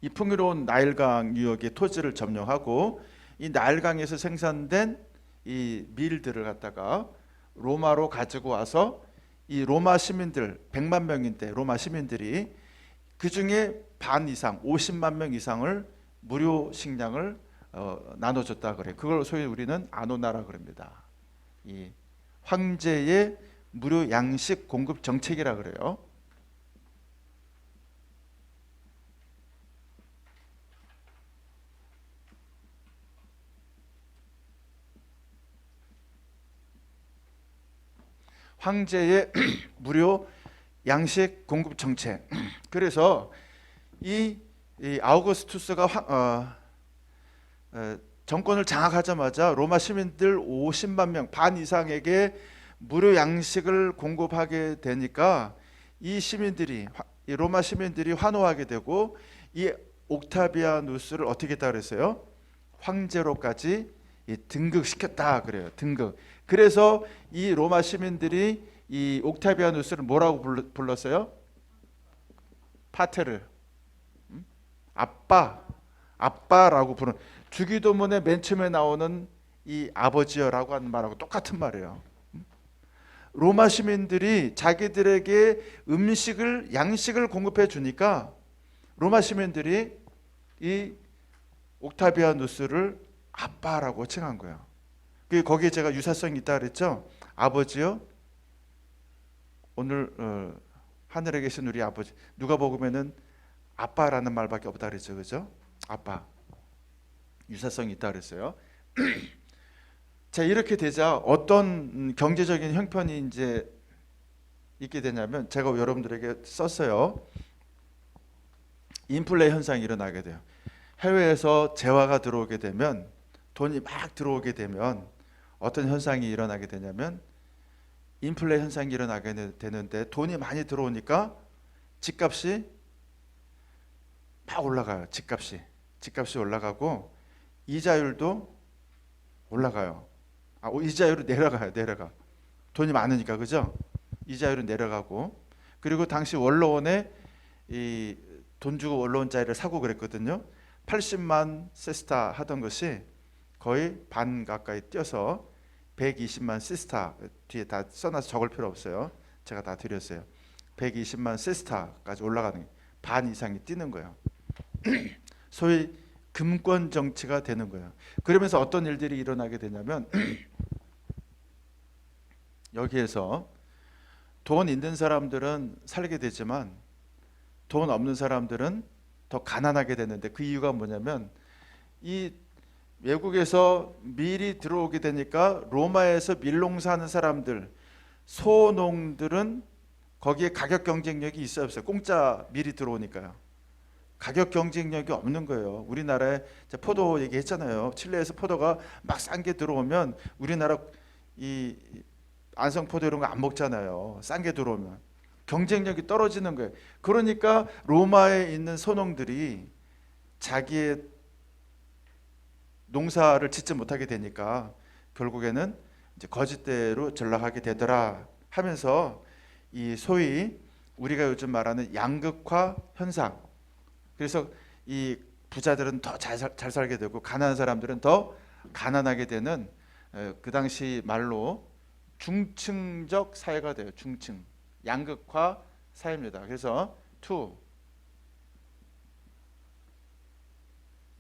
이 풍요로운 나일강 유역의 토지를 점령하고 이 나일강에서 생산된 이 밀들을 갖다가 로마로 가지고 와서 이 로마 시민들 100만 명인데 로마 시민들이 그 중에 반 이상 50만 명 이상을 무료 식량을 나눠줬다 그래요. 그걸 소위 우리는 아노나라 그럽니다. 이 황제의 무료 양식 공급 정책이라 그래요. 황제의 무료 양식 공급 정책. 그래서 이 아우구스투스가 정권을 장악하자마자 로마 시민들 50만 명 반 이상에게 무료 양식을 공급하게 되니까 이 로마 시민들이 환호하게 되고 이 옥타비아누스를 어떻게 했다 그랬어요? 황제로까지 등극시켰다 그래요. 등극. 그래서 이 로마 시민들이 이 옥타비아누스를 뭐라고 불렀어요? 파테르, 아빠라고 부르는, 주기도문의 맨 처음에 나오는 이 아버지여라고 하는 말하고 똑같은 말이에요. 로마 시민들이 자기들에게 양식을 공급해 주니까 로마 시민들이 이 옥타비아누스를 아빠라고 칭한 거예요. 거기에 제가 유사성이 있다 그랬죠. 아버지요. 오늘 하늘에 계신 우리 아버지. 누가 복음에는 아빠라는 말밖에 없다 그랬죠, 그죠? 아빠. 유사성이 있다 그랬어요. 자, 이렇게 되자 어떤 경제적인 형편이 이제 있게 되냐면 제가 여러분들에게 썼어요. 인플레 현상이 일어나게 돼요. 해외에서 재화가 들어오게 되면, 돈이 막 들어오게 되면 어떤 현상이 일어나게 되냐면 인플레 현상이 일어나게 되는데, 돈이 많이 들어오니까 집값이 막 올라가요. 집값이 올라가고 이자율도 올라가요. 이자율은 내려가. 돈이 많으니까, 그죠? 이자율은 내려가고, 그리고 당시 원로원에 이 돈 주고 원로원짜리를 사고 그랬거든요. 80만 세스타 하던 것이 거의 반 가까이 뛰어서 120만 세스타, 뒤에 다 써놔서 적을 필요 없어요. 제가 다 드렸어요. 120만 세스타까지 올라가는, 반 이상이 뛰는 거예요. 소위 금권 정치가 되는 거예요. 그러면서 어떤 일들이 일어나게 되냐면 여기에서 돈 있는 사람들은 살게 되지만 돈 없는 사람들은 더 가난하게 됐는데, 그 이유가 뭐냐면 이 외국에서 밀이 들어오게 되니까 로마에서 밀농사하는 사람들, 소농들은 거기에 가격 경쟁력이 있어요, 없어요? 공짜 밀이 들어오니까요. 가격 경쟁력이 없는 거예요. 우리나라에 포도 얘기했잖아요. 칠레에서 포도가 막 싼 게 들어오면 우리나라 이 안성포도 이런 거 안 먹잖아요. 싼 게 들어오면 경쟁력이 떨어지는 거예요. 그러니까 로마에 있는 소농들이 자기의 농사를 짓지 못하게 되니까 결국에는 이제 거짓대로 전락하게 되더라 하면서, 이 소위 우리가 요즘 말하는 양극화 현상, 그래서 이 부자들은 더 잘 살게 되고 가난한 사람들은 더 가난하게 되는, 그 당시 말로 중층적 사회가 돼요. 중층 양극화 사회입니다. 그래서 two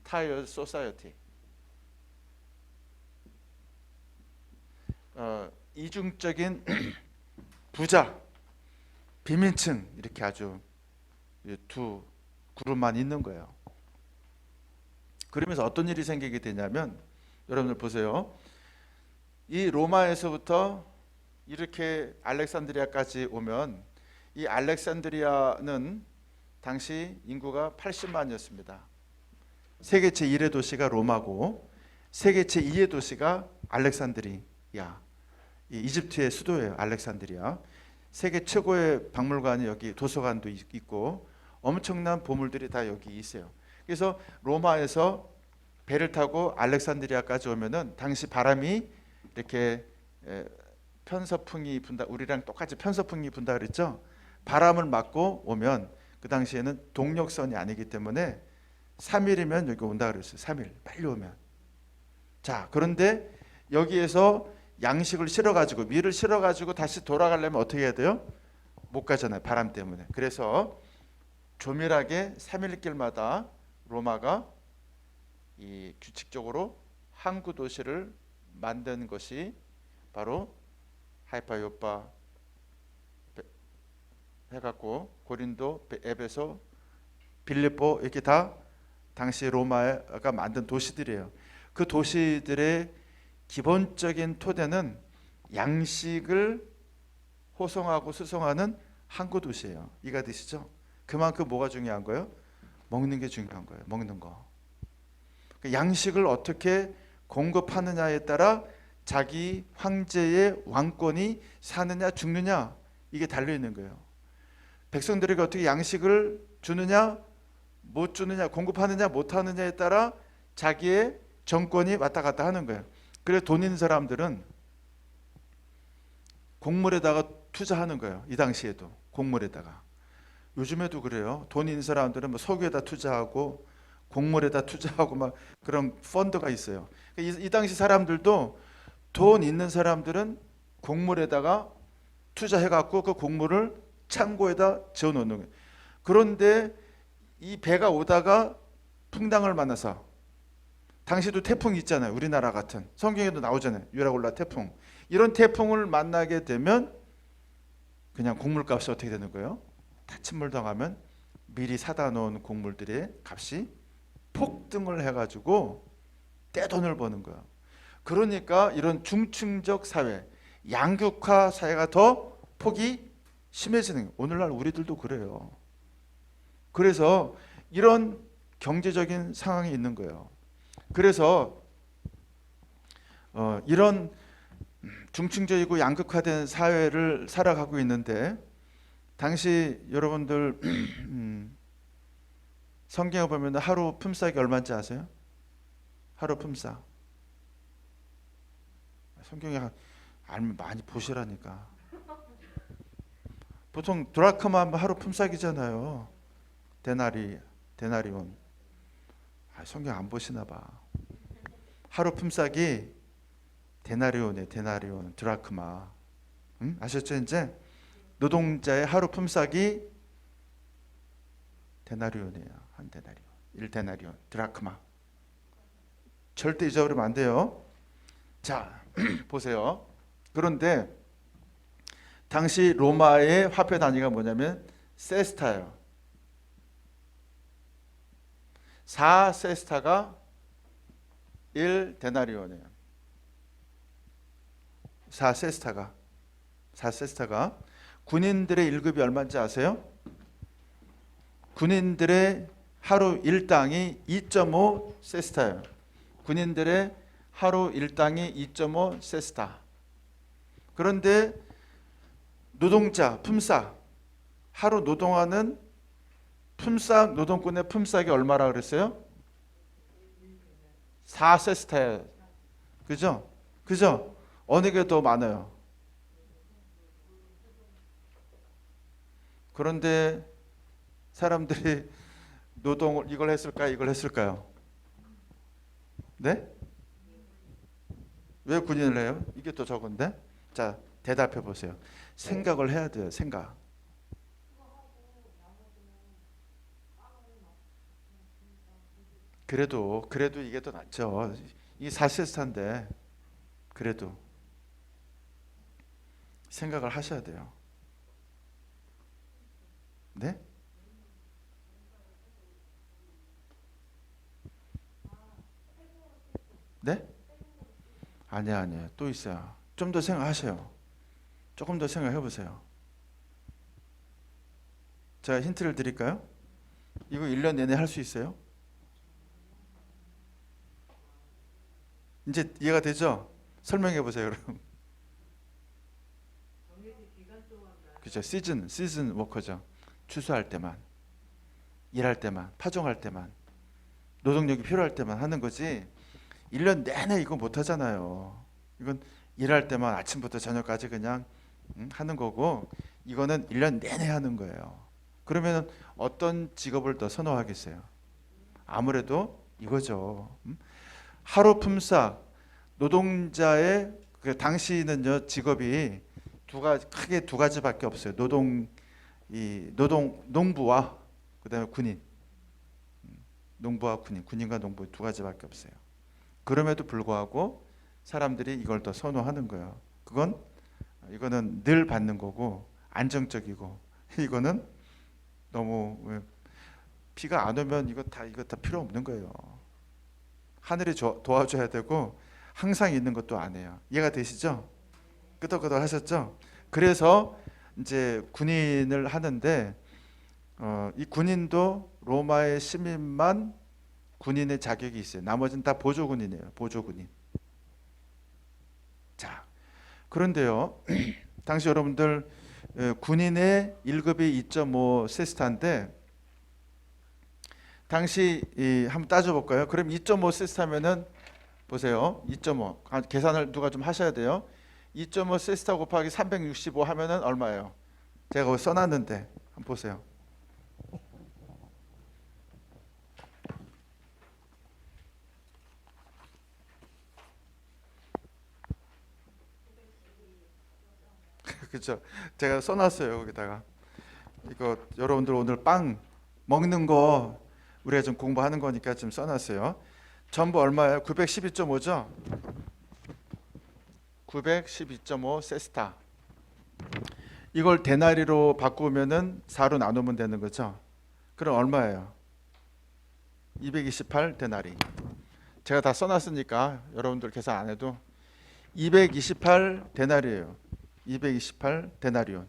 tier society, 이중적인 부자, 비민층, 이렇게 아주 두 그룹만 있는 거예요. 그러면서 어떤 일이 생기게 되냐면, 여러분들 보세요. 이 로마에서부터 이렇게 알렉산드리아까지 오면, 이 알렉산드리아는 당시 인구가 80만이었습니다. 세계 제1의 도시가 로마고 세계 제2의 도시가 알렉산드리아, 이 이집트의 수도예요. 알렉산드리아. 세계 최고의 박물관이 여기, 도서관도 있고 엄청난 보물들이 다 여기 있어요. 그래서 로마에서 배를 타고 알렉산드리아까지 오면은 당시 바람이 이렇게 편서풍이 분다, 우리랑 똑같이 편서풍이 분다 그랬죠. 바람을 맞고 오면, 그 당시에는 동력선이 아니기 때문에 3일이면 여기 온다 그랬어요. 3일 빨리 오면. 자, 그런데 여기에서 양식을 실어가지고, 밀을 실어가지고 다시 돌아가려면 어떻게 해야 돼요? 못 가잖아요, 바람 때문에. 그래서 조밀하게 3일길마다 로마가 이 규칙적으로 항구 도시를 만든 것이 바로 하이파, 요파 해갖고 고린도, 에베소, 빌립보, 이렇게 다 당시 로마가 만든 도시들이에요. 그 도시들의 기본적인 토대는 양식을 호송하고 수송하는 항구 도시예요. 이해가 되시죠? 그만큼 뭐가 중요한 거예요? 먹는 게 중요한 거예요. 먹는 거. 양식을 어떻게 공급하느냐에 따라 자기 황제의 왕권이 사느냐 죽느냐, 이게 달려 있는 거예요. 백성들에게 어떻게 양식을 주느냐 못 주느냐, 공급하느냐 못 하느냐에 따라 자기의 정권이 왔다 갔다 하는 거예요. 그래서 돈 있는 사람들은 곡물에다가 투자하는 거예요. 이 당시에도 곡물에다가. 요즘에도 그래요. 돈 있는 사람들은 뭐 석유에다 투자하고 곡물에다 투자하고 막 그런 펀드가 있어요. 이 당시 사람들도, 돈 있는 사람들은 곡물에다가 투자해갖고 그 곡물을 창고에다 지어놓는 거예요. 그런데 이 배가 오다가 풍랑을 만나서, 당시도 태풍이 있잖아요. 우리나라 같은, 성경에도 나오잖아요. 유라굴라 태풍. 이런 태풍을 만나게 되면 그냥 곡물값이 어떻게 되는 거예요? 다 침몰당하면 미리 사다 놓은 곡물들의 값이 폭등을 해가지고 떼돈을 버는 거예요. 그러니까 이런 중층적 사회, 양극화 사회가 더 폭이 심해지는 거예요. 오늘날 우리들도 그래요. 그래서 이런 경제적인 상황이 있는 거예요. 그래서 이런 중층적이고 양극화된 사회를 살아가고 있는데, 당시 여러분들 성경에 보면 하루 품삯이 얼마인지 아세요? 하루 품삯. 성경에 알면 많이 보시라니까. 보통 드라크마 하루 품삯이잖아요. 데나리온. 성경 안 보시나 봐. 하루 품삯이 데나리온이에요. 데나리온, 드라크마. 응? 아셨죠? 이제 노동자의 하루 품삯이 데나리온이에요. 한 데나리온, 1데나리온, 드라크마. 절대 잊어버리면 안 돼요. 자, 보세요. 그런데 당시 로마의 화폐 단위가 뭐냐면 세스타예요. 4세스타가 1데나리온이에요. 4세스타가 군인들의 1급이 얼마인지 아세요? 군인들의 하루 일당이 2.5세스타예요. 군인들의 하루 일당이 2.5세스타. 그런데 노동자, 품삯, 하루 노동하는 품삯, 노동꾼의 품삯이 얼마라 그랬어요? 4세스타예요. 그죠? 그죠? 어느 게 더 많아요? 그런데 사람들이 노동을 이걸 했을까요? 이걸 했을까요? 네? 왜 군인을 해요? 이게 더 적은데? 자, 대답해 보세요. 생각을 해야 돼요. 생각. 그래도 이게 더 낫죠. 이 4세스타인데 그래도 생각을 하셔야 돼요. 네? 네? 아니야. 또 있어요. 좀 더 생각하세요. 조금 더 생각해 보세요. 제가 힌트를 드릴까요? 이거 1년 내내 할 수 있어요? 이제 이해가 되죠? 설명해 보세요, 그럼. 그죠? 시즌 워커죠. 추수할 때만, 일할 때만, 파종할 때만, 노동력이 필요할 때만 하는 거지. 1년 내내 이거 못 하잖아요. 이건 일할 때만 아침부터 저녁까지 그냥 하는 거고, 이거는 1년 내내 하는 거예요. 그러면 어떤 직업을 더 선호하겠어요? 아무래도 이거죠. 하루 품삯, 노동자의 그 당시는요 직업이 크게 두 가지밖에 없어요. 농부와 그다음에 군인, 농부와 군인과 농부 두 가지밖에 없어요. 그럼에도 불구하고 사람들이 이걸 더 선호하는 거예요. 이거는 늘 받는 거고 안정적이고 이거는 너무 비가 안 오면 이거 다 필요 없는 거예요. 하늘이 도와줘야 되고 항상 있는 것도 아니에요. 이해가 되시죠? 끄덕끄덕 하셨죠? 그래서 이제 군인을 하는데 이 군인도 로마의 시민만 군인의 자격이 있어요. 나머지는 다 보조군이에요. 보조군인. 자, 그런데요. 당시 여러분들 군인의 1급이 2.5세스타인데 당시 한번 따져볼까요? 그럼 2.5세스타면은 보세요. 2.5 계산을 누가 좀 하셔야 돼요. 2.5세스타 곱하기 365 하면은 얼마예요? 제가 거기 써놨는데 한번 보세요. 그렇죠? 제가 써놨어요. 거기다가 이거 여러분들 오늘 빵 먹는 거 우리가 좀 공부하는 거니까 좀 써놨어요. 전부 얼마예요? 912.5죠? 912.5 세스타. 이걸 데나리로 바꾸면은 4로 나누면 되는 거죠. 그럼 얼마예요? 228 데나리. 제가 다 써놨으니까 여러분들 계산 안 해도 228 데나리예요. 228 데나리온.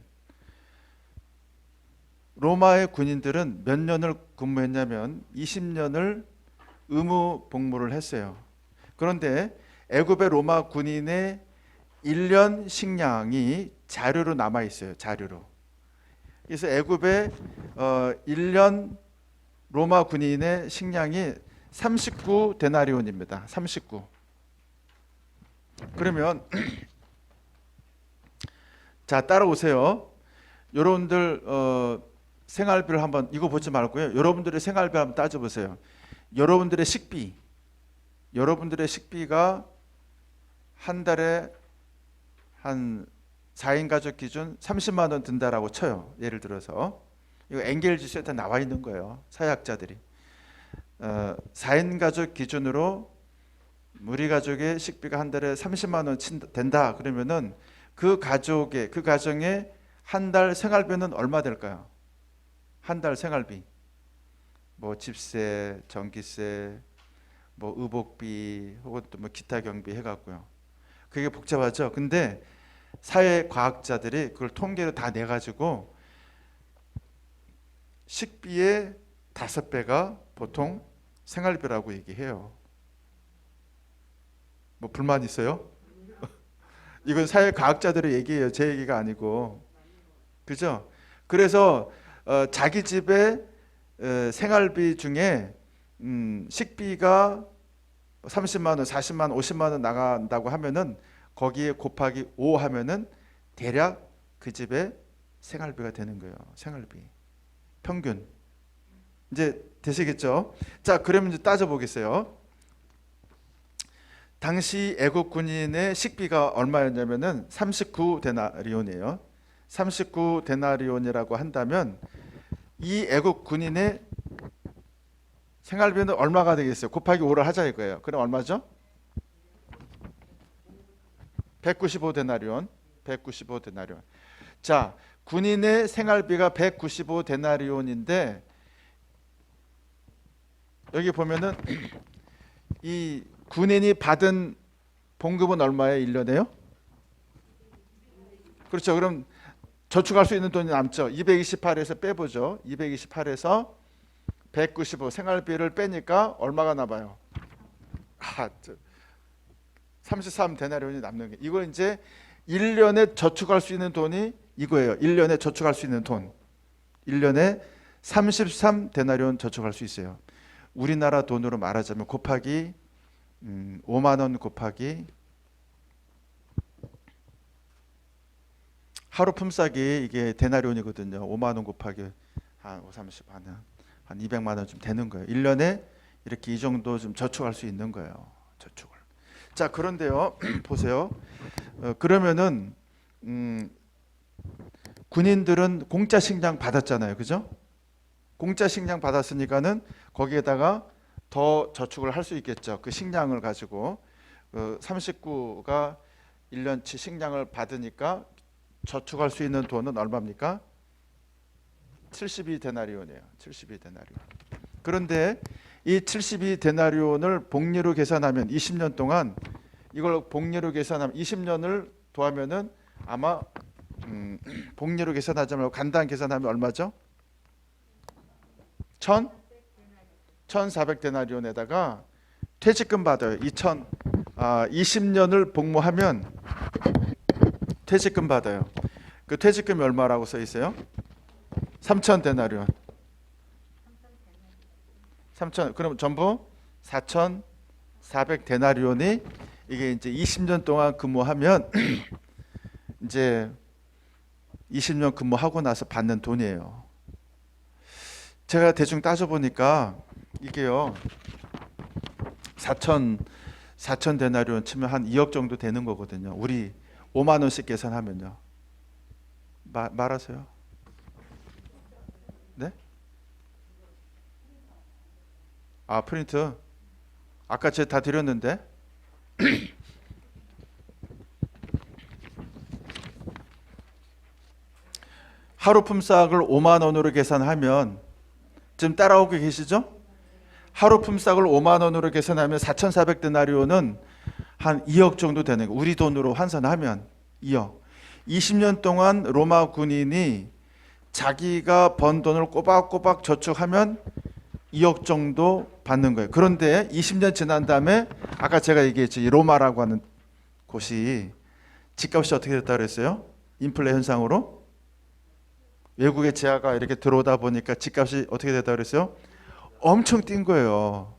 로마의 군인들은 몇 년을 근무했냐면 20년을 의무 복무를 했어요. 그런데 애굽의 로마 군인의 1년 식량이 자료로 남아 있어요. 자료로. 그래서 애굽의 1년 로마 군인의 식량이 39 데나리온입니다. 39. 그러면 자, 따라오세요. 여러분들 생활비를 한번 이거 보지 말고요. 여러분들의 생활비 한번 따져보세요. 여러분들의 식비가 한 달에 한 4인 가족 기준 30만 원 든다라고 쳐요. 예를 들어서 이거 엔겔 지수에 다 나와 있는 거예요. 사회학자들이 4인 가족 기준으로 우리 가족의 식비가 한 달에 30만 원 된다. 그러면은 그 가정의 한 달 생활비는 얼마 될까요? 한 달 생활비 뭐 집세, 전기세, 뭐 의복비 혹은 또 뭐 기타 경비 해갖고요. 그게 복잡하죠. 근데 사회 과학자들이 그걸 통계로 다 내가지고 식비의 5배가 보통 생활비라고 얘기해요. 뭐 불만 있어요? 이건 사회 과학자들의 얘기예요. 제 얘기가 아니고. 그죠? 그래서 자기 집의 생활비 중에 식비가 30만 원, 40만 원, 50만 원 나간다고 하면은 거기에 곱하기 5 하면은 대략 그 집의 생활비가 되는 거예요. 생활비. 평균. 이제 되시겠죠? 자, 그러면 이제 따져 보겠어요. 당시 애국 군인의 식비가 얼마였냐면은 39데나리온이에요. 39데나리온이라고 한다면 이 애국 군인의 생활비는 얼마가 되겠어요? 곱하기 5를 하자 이거예요. 그럼 얼마죠? 195데나리온. 195데나리온. 자, 군인의 생활비가 195데나리온인데 여기 보면은 이 군인이 받은 봉급은 얼마예요? 1년에요? 그렇죠. 그럼 저축할 수 있는 돈이 남죠. 228에서 빼보죠. 228에서 195 생활비를 빼니까 얼마가 남아요? 33데나리온이 남는 게. 이거 이제 1년에 저축할 수 있는 돈이 이거예요. 1년에 저축할 수 있는 돈. 1년에 33데나리온 저축할 수 있어요. 우리나라 돈으로 말하자면 곱하기 5만 원 곱하기 하루 품삯이 이게 데나리온이거든요. 5만 원 곱하기 한 5, 30, 한 200만 원 좀 되는 거예요. 1년에 이렇게 이 정도 좀 저축할 수 있는 거예요. 저축을. 자, 그런데요. 보세요. 그러면은 군인들은 공짜 식량 받았잖아요. 그죠? 공짜 식량 받았으니까는 거기에다가 더 저축을 할 수 있겠죠. 그 식량을 가지고 39가 1년치 식량을 받으니까 저축할 수 있는 돈은 얼마입니까? 72데나리온이에요. 72데나리온. 그런데 이 72데나리온을 복리로 계산하면 20년 동안 이걸 복리로 계산하면 20년을 더하면은 아마 복리로 계산하지 말고 간단 계산하면 얼마죠? 1,400데나리온에다가 퇴직금 받아요. 20년을 복무하면 퇴직금 받아요. 그 퇴직금이 얼마라고 써 있어요? 3,000데나리온. 3,000. 그럼 전부 4,400데나리온이 이게 이제 20년 동안 근무하면 이제 20년 근무하고 나서 받는 돈이에요. 제가 대충 따져 보니까 이게요. 4,000데나리온 치면 한 2억 정도 되는 거거든요. 우리 5만 원씩 계산하면요. 말하세요. 네? 아, 프린트. 아까 제가 다 드렸는데. 하루 품삯을 5만 원으로 계산하면 지금 따라오고 계시죠? 하루 품삯을 5만 원으로 계산하면 4,400데나리온은 한 2억 정도 되는 거. 우리 돈으로 환산하면 2억. 20년 동안 로마 군인이 자기가 번 돈을 꼬박꼬박 저축하면 2억 정도 받는 거예요. 그런데 20년 지난 다음에 아까 제가 얘기했죠. 이 로마라고 하는 곳이 집값이 어떻게 됐다 그랬어요? 인플레 현상으로 외국의 재화가 이렇게 들어오다 보니까 집값이 어떻게 됐다 그랬어요? 엄청 뛴 거예요.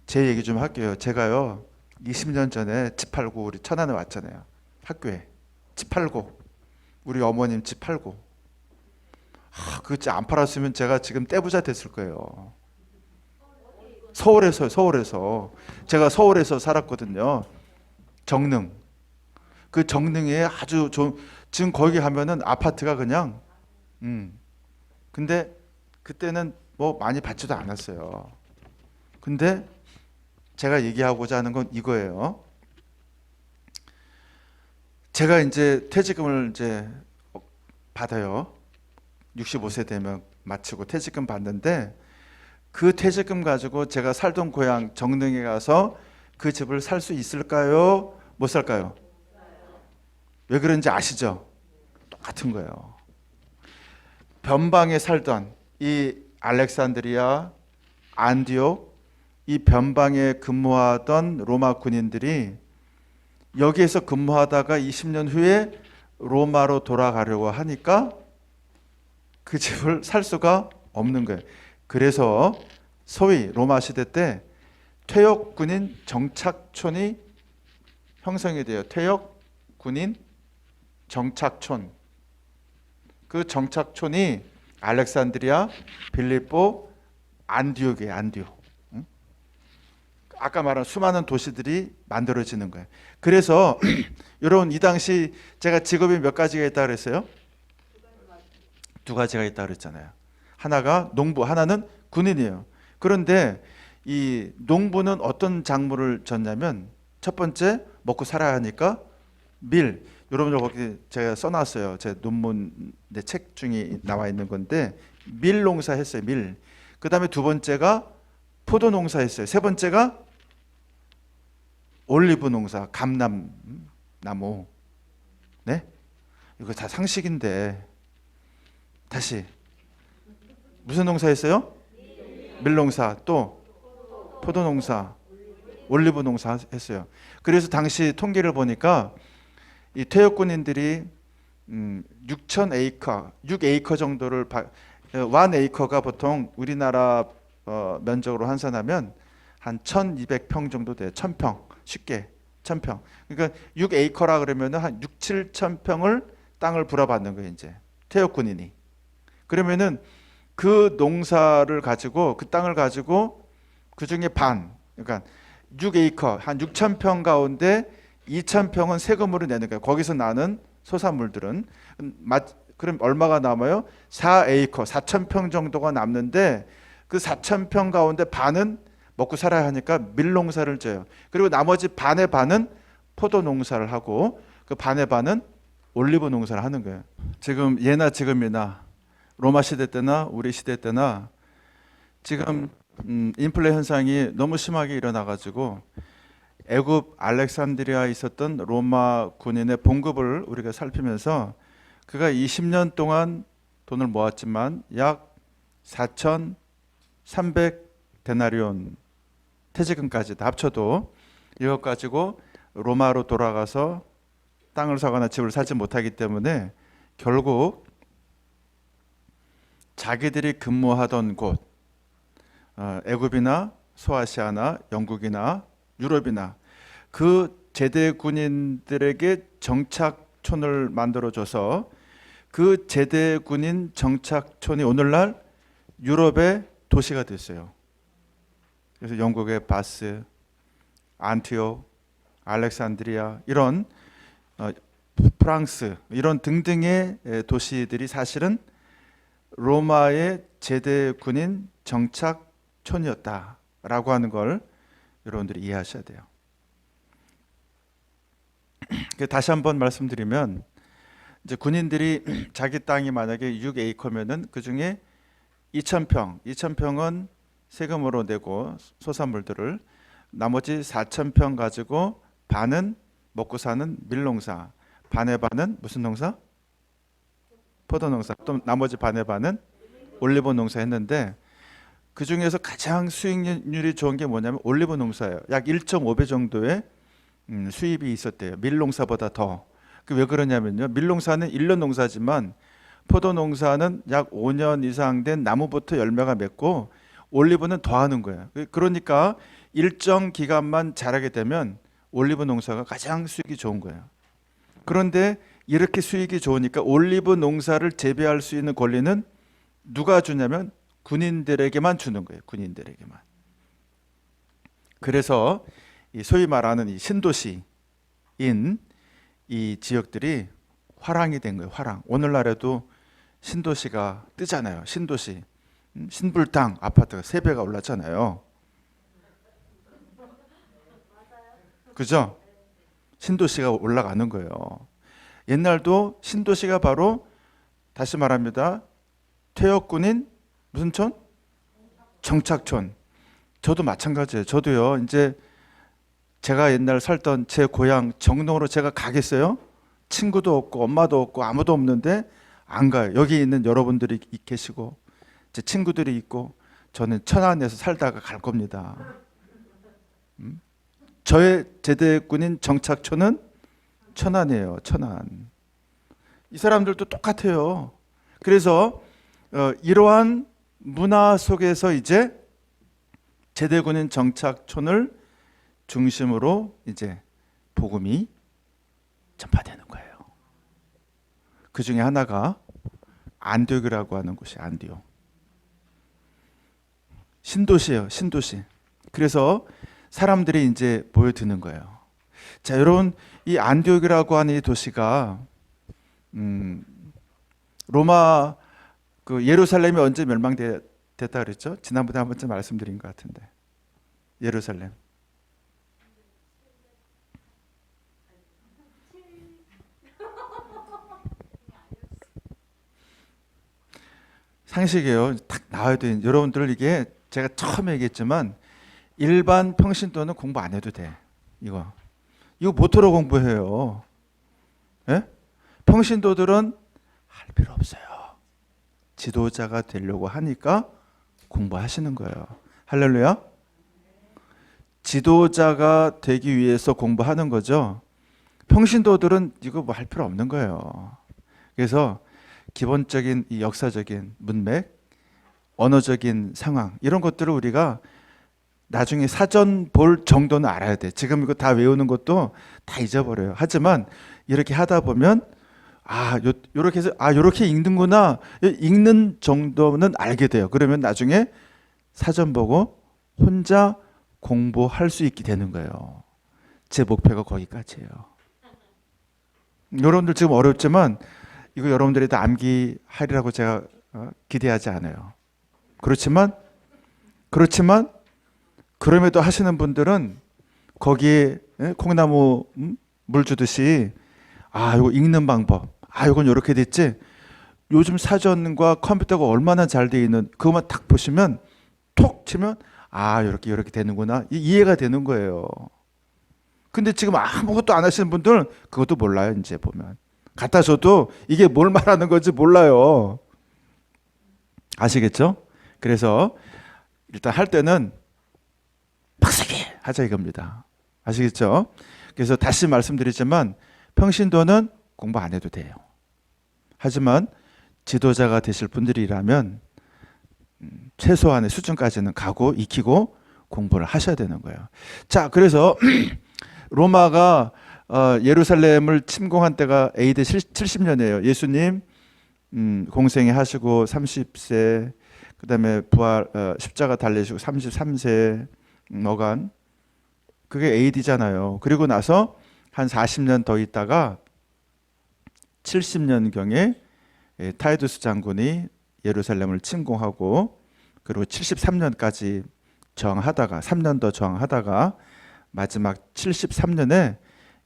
제 얘기 좀 할게요. 제가요 20년 전에 집 팔고 우리 천안에 왔잖아요. 학교에 집 팔고 우리 어머님 집 팔고 그 집 안 팔았으면 제가 지금 떼부자 됐을 거예요. 서울에서 제가 서울에서 살았거든요. 정릉. 그 정릉에 아주 좋은 지금 거기 가면은 아파트가 그냥 근데 그때는 뭐 많이 받지도 않았어요. 근데 제가 얘기하고자 하는 건 이거예요. 제가 이제 퇴직금을 이제 받아요. 65세 되면 마치고 퇴직금 받는데 그 퇴직금 가지고 제가 살던 고향 정릉에 가서 그 집을 살 수 있을까요? 못 살까요? 왜 그런지 아시죠? 똑같은 거예요. 변방에 살던 이 알렉산드리아, 안디옥, 이 변방에 근무하던 로마 군인들이 여기에서 근무하다가 20년 후에 로마로 돌아가려고 하니까 그 집을 살 수가 없는 거예요. 그래서 소위 로마 시대 때 퇴역 군인 정착촌이 형성이 돼요. 퇴역 군인 정착촌. 그 정착촌이 알렉산드리아, 빌립보, 안디옥이에요. 안디옥. 아까 말한 수많은 도시들이 만들어지는 거예요. 그래서 여러분 이 당시 제가 직업이 몇 가지가 있다고 그랬어요? 두 가지가 있다고 그랬잖아요. 하나가 농부, 하나는 군인이에요. 그런데 이 농부는 어떤 작물을 졌냐면 첫 번째 먹고 살아야 하니까 밀. 여러분들 거기 제가 써놨어요. 제 논문 내 책 중에 나와 있는 건데 밀 농사 했어요. 밀. 그 다음에 두 번째가 포도 농사 했어요. 세 번째가 올리브 농사, 감람나무. 네? 이거 다 상식인데 다시 무슨 농사 했어요? 밀 농사, 또 포도 농사, 올리브 농사 했어요. 그래서 당시 통계를 보니까 이 퇴역군인들이 6,000에이커, 6에이커 정도를 1에이커가 보통 우리나라 면적으로 환산하면 한 1,200평 정도 돼요. 1,000평. 쉽게 1,000평. 그러니까 6에이커라 그러면은 한 6, 7천 평을 땅을 불어받는 거예요, 이제. 퇴역군인이. 그러면은 그 농사를 가지고 그 땅을 가지고 그 중에 반, 그러니까 6에이커 한 6천 평 가운데 2천 평은 세금으로 내는 거예요. 거기서 나는 소산물들은 그럼 얼마가 남아요? 4에이커, 4천 평 정도가 남는데 그 4천 평 가운데 반은 먹고 살아야 하니까 밀농사를 져요. 그리고 나머지 반의 반은 포도 농사를 하고 그 반의 반은 올리브 농사를 하는 거예요. 지금 예나 지금이나 로마 시대 때나 우리 시대 때나 지금 인플레 현상이 너무 심하게 일어나가지고 애굽 알렉산드리아에 있었던 로마 군인의 봉급을 우리가 살피면서 그가 20년 동안 돈을 모았지만 약 4,300 데나리온 퇴직금까지 다 합쳐도 이것 가지고 로마로 돌아가서 땅을 사거나 집을 사지 못하기 때문에 결국 자기들이 근무하던 곳 애굽이나 소아시아나 영국이나 유럽이나 그 제대 군인들에게 정착촌을 만들어줘서 그 제대 군인 정착촌이 오늘날 유럽의 도시가 됐어요. 그래서 영국의 바스, 안티옥, 알렉산드리아 이런 프랑스 이런 등등의 도시들이 사실은 로마의 제대 군인 정착촌이었다라고 하는 걸 여러분들이 이해하셔야 돼요. 다시 한번 말씀드리면 이제 군인들이 자기 땅이 만약에 6에이커면은 그 중에 2,000평은 세금으로 내고 소산물들을 나머지 4,000평 가지고 반은 먹고 사는 밀농사, 반의 반은 무슨 농사? 포도 농사. 또 나머지 반의 반은 올리브 농사 했는데 그 중에서 가장 수익률이 좋은 게 뭐냐면 올리브 농사예요. 약 1.5배 정도의 수입이 있었대요. 밀농사보다 더. 그 왜 그러냐면요. 밀농사는 1년 농사지만 포도 농사는 약 5년 이상 된 나무부터 열매가 맺고 올리브는 더 하는 거예요. 그러니까 일정 기간만 자라게 되면 올리브 농사가 가장 수익이 좋은 거예요. 그런데 이렇게 수익이 좋으니까 올리브 농사를 재배할 수 있는 권리는 누가 주냐면 군인들에게만 주는 거예요. 군인들에게만. 그래서 이 소위 말하는 이 신도시인 이 지역들이 화랑이 된 거예요. 화랑. 오늘날에도 신도시가 뜨잖아요. 신도시. 신불당 아파트가 3배가 올랐잖아요. 그죠? 신도시가 올라가는 거예요. 옛날도 신도시가 바로 다시 말합니다. 퇴역군인 무슨 촌? 정착촌. 저도 마찬가지예요. 저도요. 이제 제가 옛날 살던 제 고향 정동으로 제가 가겠어요? 친구도 없고 엄마도 없고 아무도 없는데 안 가요. 여기 있는 여러분들이 계시고 제 친구들이 있고 저는 천안에서 살다가 갈 겁니다. 저의 제대군인 정착촌은 천안이에요. 천안. 이 사람들도 똑같아요. 그래서 이러한 문화 속에서 이제 제대군인 정착촌을 중심으로 이제 복음이 전파되는 거예요. 그 중에 하나가 안디옥이라고 하는 곳이 안디옥. 신도시예요. 신도시. 그래서 사람들이 이제 모여드는 거예요. 자, 여러분, 이 안디옥이라고 하는 이 도시가 로마 그 예루살렘이 언제 멸망됐다 그랬죠? 지난번에 한 번쯤 말씀드린 것 같은데. 예루살렘. 상식이에요. 딱 나와야 돼. 여러분들 이게 제가 처음에 얘기했지만 일반 평신도는 공부 안 해도 돼. 이거 모토로 공부해요. 예? 평신도들은 할 필요 없어요. 지도자가 되려고 하니까 공부하시는 거예요. 할렐루야. 지도자가 되기 위해서 공부하는 거죠. 평신도들은 이거 뭐 할 필요 없는 거예요. 그래서 기본적인 이 역사적인 문맥, 언어적인 상황 이런 것들을 우리가 나중에 사전 볼 정도는 알아야 돼. 지금 이거 다 외우는 것도 다 잊어버려요. 하지만 이렇게 하다 보면 요렇게 해서 요렇게 읽는구나. 읽는 정도는 알게 돼요. 그러면 나중에 사전 보고 혼자 공부할 수 있게 되는 거예요. 제 목표가 거기까지예요. 여러분들 지금 어렵지만 이거 여러분들이 다 암기하리라고 제가 기대하지 않아요. 그렇지만 그럼에도 하시는 분들은 거기에 콩나무 물 주듯이 이거 읽는 방법, 이건 이렇게 됐지. 요즘 사전과 컴퓨터가 얼마나 잘 돼 있는 그것만 딱 보시면 톡 치면 이렇게 되는구나. 이해가 되는 거예요. 근데 지금 아무것도 안 하시는 분들은 그것도 몰라요. 이제 보면 갖다 줘도 이게 뭘 말하는 건지 몰라요. 아시겠죠? 그래서 일단 할 때는 빡세게 하자 이겁니다. 아시겠죠? 그래서 다시 말씀드리지만 평신도는 공부 안 해도 돼요. 하지만 지도자가 되실 분들이라면 최소한의 수준까지는 가고 익히고 공부를 하셔야 되는 거예요. 자, 그래서 로마가 예루살렘을 침공한 때가 AD 70년이에요. 예수님 공생애 하시고 30세, 그 다음에 부활 십자가 달리시고 33세 어간, 그게 AD잖아요. 그리고 나서 한 40년 더 있다가 70년경에 타이두스 장군이 예루살렘을 침공하고 그리고 73년까지 저항하다가 3년 더 저항하다가 마지막 73년에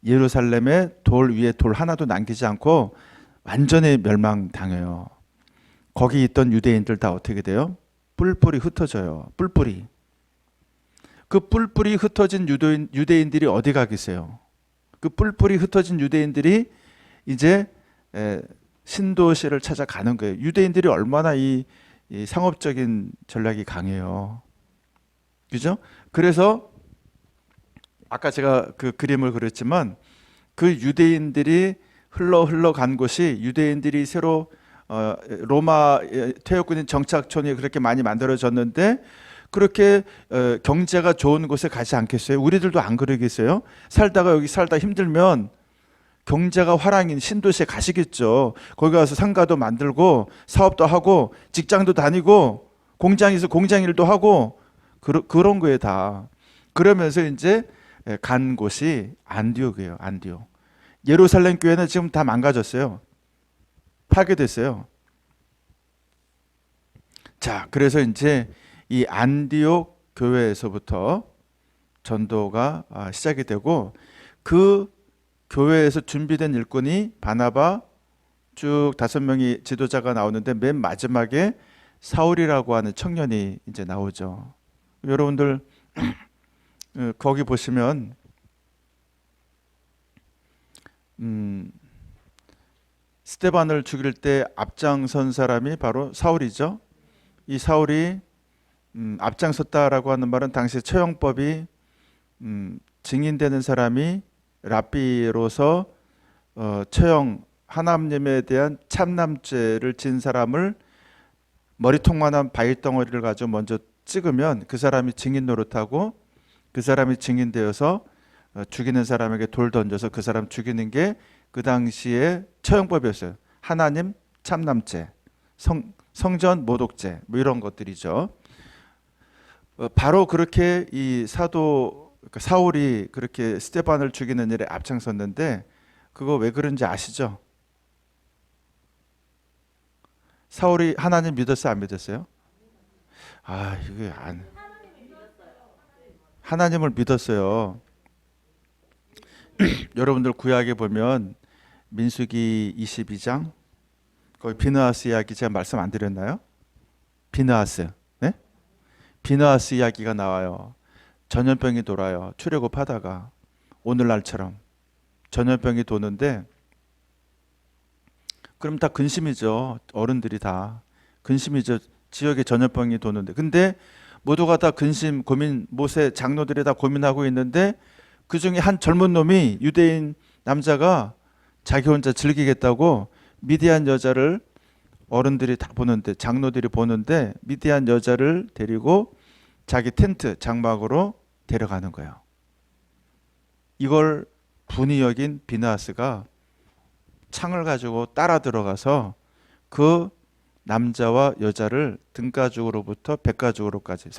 예루살렘의 돌 위에 돌 하나도 남기지 않고 완전히 멸망당해요. 거기 있던 유대인들 다 어떻게 돼요? 뿔뿔이 흩어져요. 뿔뿔이. 그 뿔뿔이 흩어진 유대인들이 어디 가 계세요? 그 뿔뿔이 흩어진 유대인들이 이제 신도시를 찾아가는 거예요. 유대인들이 얼마나 이 상업적인 전략이 강해요. 그죠? 그래서 아까 제가 그 그림을 그렸지만 그 유대인들이 흘러간 곳이 유대인들이 새로 로마 퇴역군인 정착촌이 그렇게 많이 만들어졌는데 그렇게 경제가 좋은 곳에 가지 않겠어요? 우리들도 안 그러겠어요? 여기 살다 힘들면 경제가 화랑인 신도시에 가시겠죠. 거기 가서 상가도 만들고 사업도 하고 직장도 다니고 공장에서 공장 일도 하고 그런 거에 다. 그러면서 이제 간 곳이 안디옥이에요. 안디옥. 예루살렘 교회는 지금 다 망가졌어요. 파괴됐어요. 자, 그래서 이제 이 안디옥 교회에서부터 전도가 시작이 되고 그 교회에서 준비된 일꾼이 바나바 쭉 5명이 지도자가 나오는데 맨 마지막에 사울이라고 하는 청년이 이제 나오죠. 여러분들 거기 보시면 스데반을 죽일 때 앞장선 사람이 바로 사울이죠. 이 사울이 앞장섰다라고 하는 말은 당시 처형법이 증인되는 사람이 랍비로서 처형 하나님에 대한 참남죄를 진 사람을 머리통만한 바위덩어리를 가지고 먼저 찍으면 그 사람이 증인 노릇하고 그 사람이 증인되어서 죽이는 사람에게 돌 던져서 그 사람 죽이는 게 그 당시에 처형법이었어요. 하나님 참남죄, 성전 모독죄 뭐 이런 것들이죠. 바로 그렇게 이 사울이 그렇게 스데반을 죽이는 일에 앞장섰는데 그거 왜 그런지 아시죠? 사울이 하나님 믿었어요, 안 믿었어요? 이게 하나님을 믿었어요. 여러분들 구약에 보면 민수기 22장 거기 비느하스 이야기 제가 말씀 안 드렸나요? 비느하스, 네? 비느하스 이야기가 나와요. 전염병이 돌아요. 출애굽하다가 오늘날처럼 전염병이 도는데 그럼 다 근심이죠. 어른들이 다 근심이죠. 지역에 전염병이 도는데 근데 모두가 다 근심 고민 모세 장로들이 다 고민하고 있는데 그 중에 한 젊은 놈이 유대인 남자가 자기 혼자 즐기겠다고 미디안 여자를 어른들이 다 보는데 장로들이 보는데 미디안 여자를 데리고 자기 텐트 장막으로 데려가는 거예요. 이걸 분이 여긴 비느하스가 창을 가지고 따라 들어가서 그 남자와 여자를 등가죽으로부터 백가죽으로까지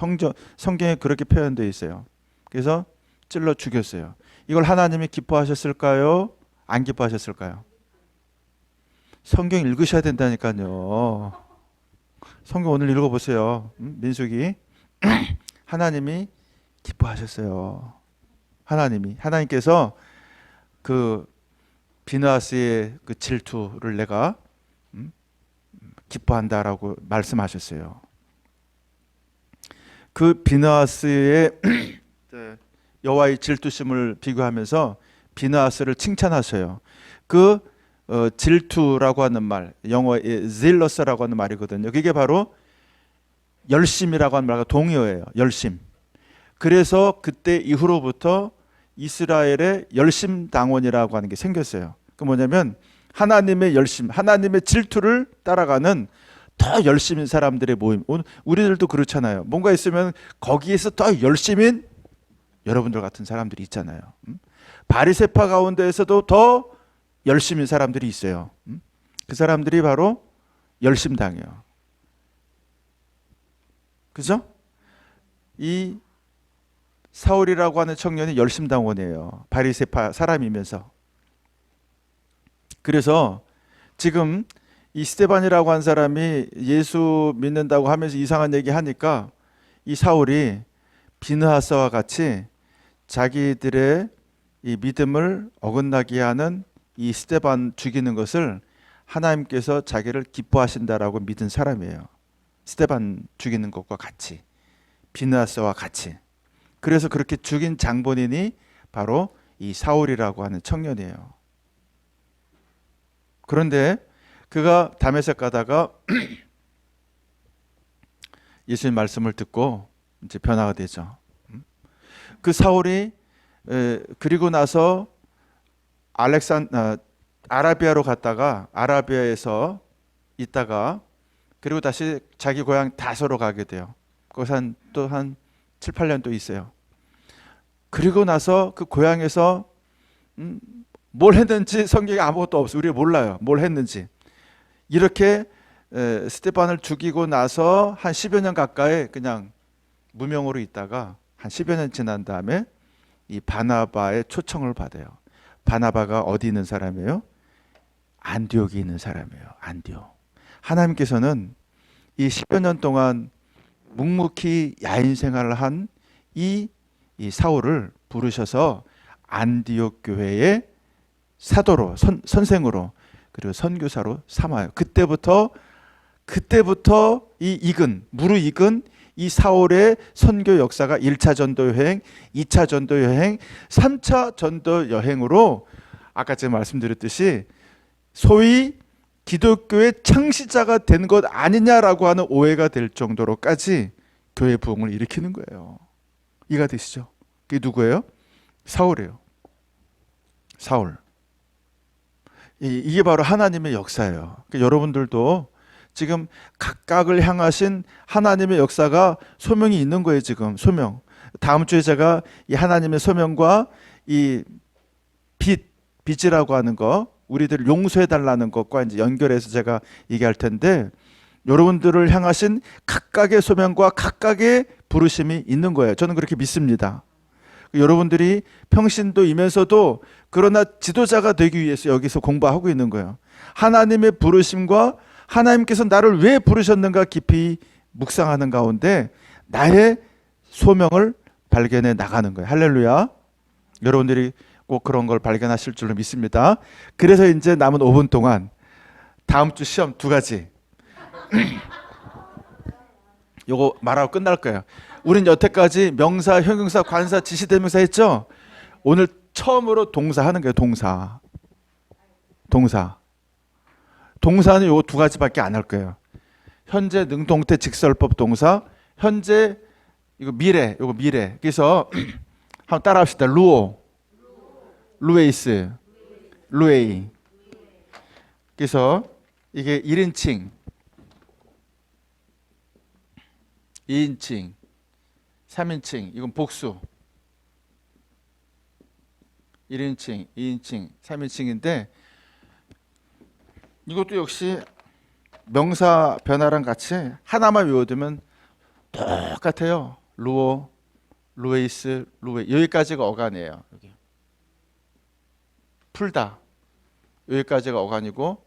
성경에 그렇게 표현되어 있어요. 그래서 찔러 죽였어요. 이걸 하나님이 기뻐하셨을까요? 안 기뻐하셨을까요? 성경 읽으셔야 된다니까요. 성경 오늘 읽어보세요. 민수기. 하나님이 기뻐하셨어요. 하나님께서 그 비느하스의 그 질투를 내가 기뻐한다라고 말씀하셨어요. 그 비느하스의 여호와의 질투심을 비교하면서 비느하스를 칭찬하셔요. 그 질투라고 하는 말, 영어의 zealous라고 하는 말이거든요. 그게 바로 열심이라고 하는 말과 동의어예요. 열심. 그래서 그때 이후로부터 이스라엘의 열심당원이라고 하는 게 생겼어요. 그 뭐냐면 하나님의 열심, 하나님의 질투를 따라가는 더 열심인 사람들의 모임. 우리들도 그렇잖아요. 뭔가 있으면 거기에서 더 열심인 여러분들 같은 사람들이 있잖아요. 바리새파 가운데에서도 더 열심인 사람들이 있어요. 그 사람들이 바로 열심당이에요. 그죠? 이 사울이라고 하는 청년이 열심당원이에요. 바리새파 사람이면서. 그래서 지금 이 스데반이라고 한 사람이 예수 믿는다고 하면서 이상한 얘기 하니까 이 사울이 비느하스와 같이 자기들의 이 믿음을 어긋나게 하는 이 스데반 죽이는 것을 하나님께서 자기를 기뻐하신다라고 믿은 사람이에요. 스데반 죽이는 것과 같이, 비느하스와 같이. 그래서 그렇게 죽인 장본인이 바로 이 사울이라고 하는 청년이에요. 그런데 그가 다메섹 가다가 예수님 말씀을 듣고 이제 변화가 되죠. 그 사울이 그리고 나서 아라비아로 갔다가 아라비아에서 있다가 그리고 다시 자기 고향 다소로 가게 돼요. 거기서 또 한 7, 8년 또 있어요. 그리고 나서 그 고향에서 뭘 했는지 성경에 아무것도 없어요. 우리가 몰라요. 뭘 했는지. 이렇게 스데반을 죽이고 나서 한 10여 년 가까이 그냥 무명으로 있다가 한 10여 년 지난 다음에 이 바나바의 초청을 받아요. 바나바가 어디 있는 사람이에요? 안디옥에 있는 사람이에요. 안디옥. 하나님께서는 이 10여 년 동안 묵묵히 야인 생활을 한 이 사울을 부르셔서 안디옥 교회의 사도로 선생으로 그리고 선교사로 삼아요. 그때부터 그때부터 무르익은 이 사울의 선교 역사가 1차 전도 여행, 2차 전도 여행, 3차 전도 여행으로 아까 제가 말씀드렸듯이 소위 기독교의 창시자가 된 것 아니냐라고 하는 오해가 될 정도로까지 교회 부흥을 일으키는 거예요. 이해가 되시죠? 그게 누구예요? 사울이에요. 사울. 이게 바로 하나님의 역사예요. 그러니까 여러분들도 지금 각각을 향하신 하나님의 역사가 소명이 있는 거예요. 지금 소명. 다음 주에 제가 이 하나님의 소명과 이 빚이라고 하는 거, 우리들 용서해 달라는 것과 이제 연결해서 제가 얘기할 텐데, 여러분들을 향하신 각각의 소명과 각각의 부르심이 있는 거예요. 저는 그렇게 믿습니다. 여러분들이 평신도이면서도 그러나 지도자가 되기 위해서 여기서 공부하고 있는 거예요. 하나님의 부르심과 하나님께서 나를 왜 부르셨는가 깊이 묵상하는 가운데 나의 소명을 발견해 나가는 거예요. 할렐루야. 여러분들이 꼭 그런 걸 발견하실 줄로 믿습니다. 그래서 이제 남은 5분 동안 다음 주 시험 2가지 요거 말하고 끝날 거예요. 우린 여태까지 명사, 형용사, 관사, 지시대명사 했죠? 오늘 처음으로 동사 하는 거예요. 동사는 요거 2가지밖에 안 할 거예요. 현재 능동태 직설법 동사, 현재 이거 미래, 요거 미래. 그래서 한번 따라 합시다. 루오, 루에이스, 루에이. 그래서 이게 1인칭, 2인칭, 3인칭, 이건 복수. 1인칭, 2인칭, 3인칭인데 이것도 역시 명사 변화랑 같이 하나만 외워두면 똑같아요. 루오, 루에이스, 루에이. 여기까지가 어간이에요. 여기. 풀다. 여기까지가 어간이고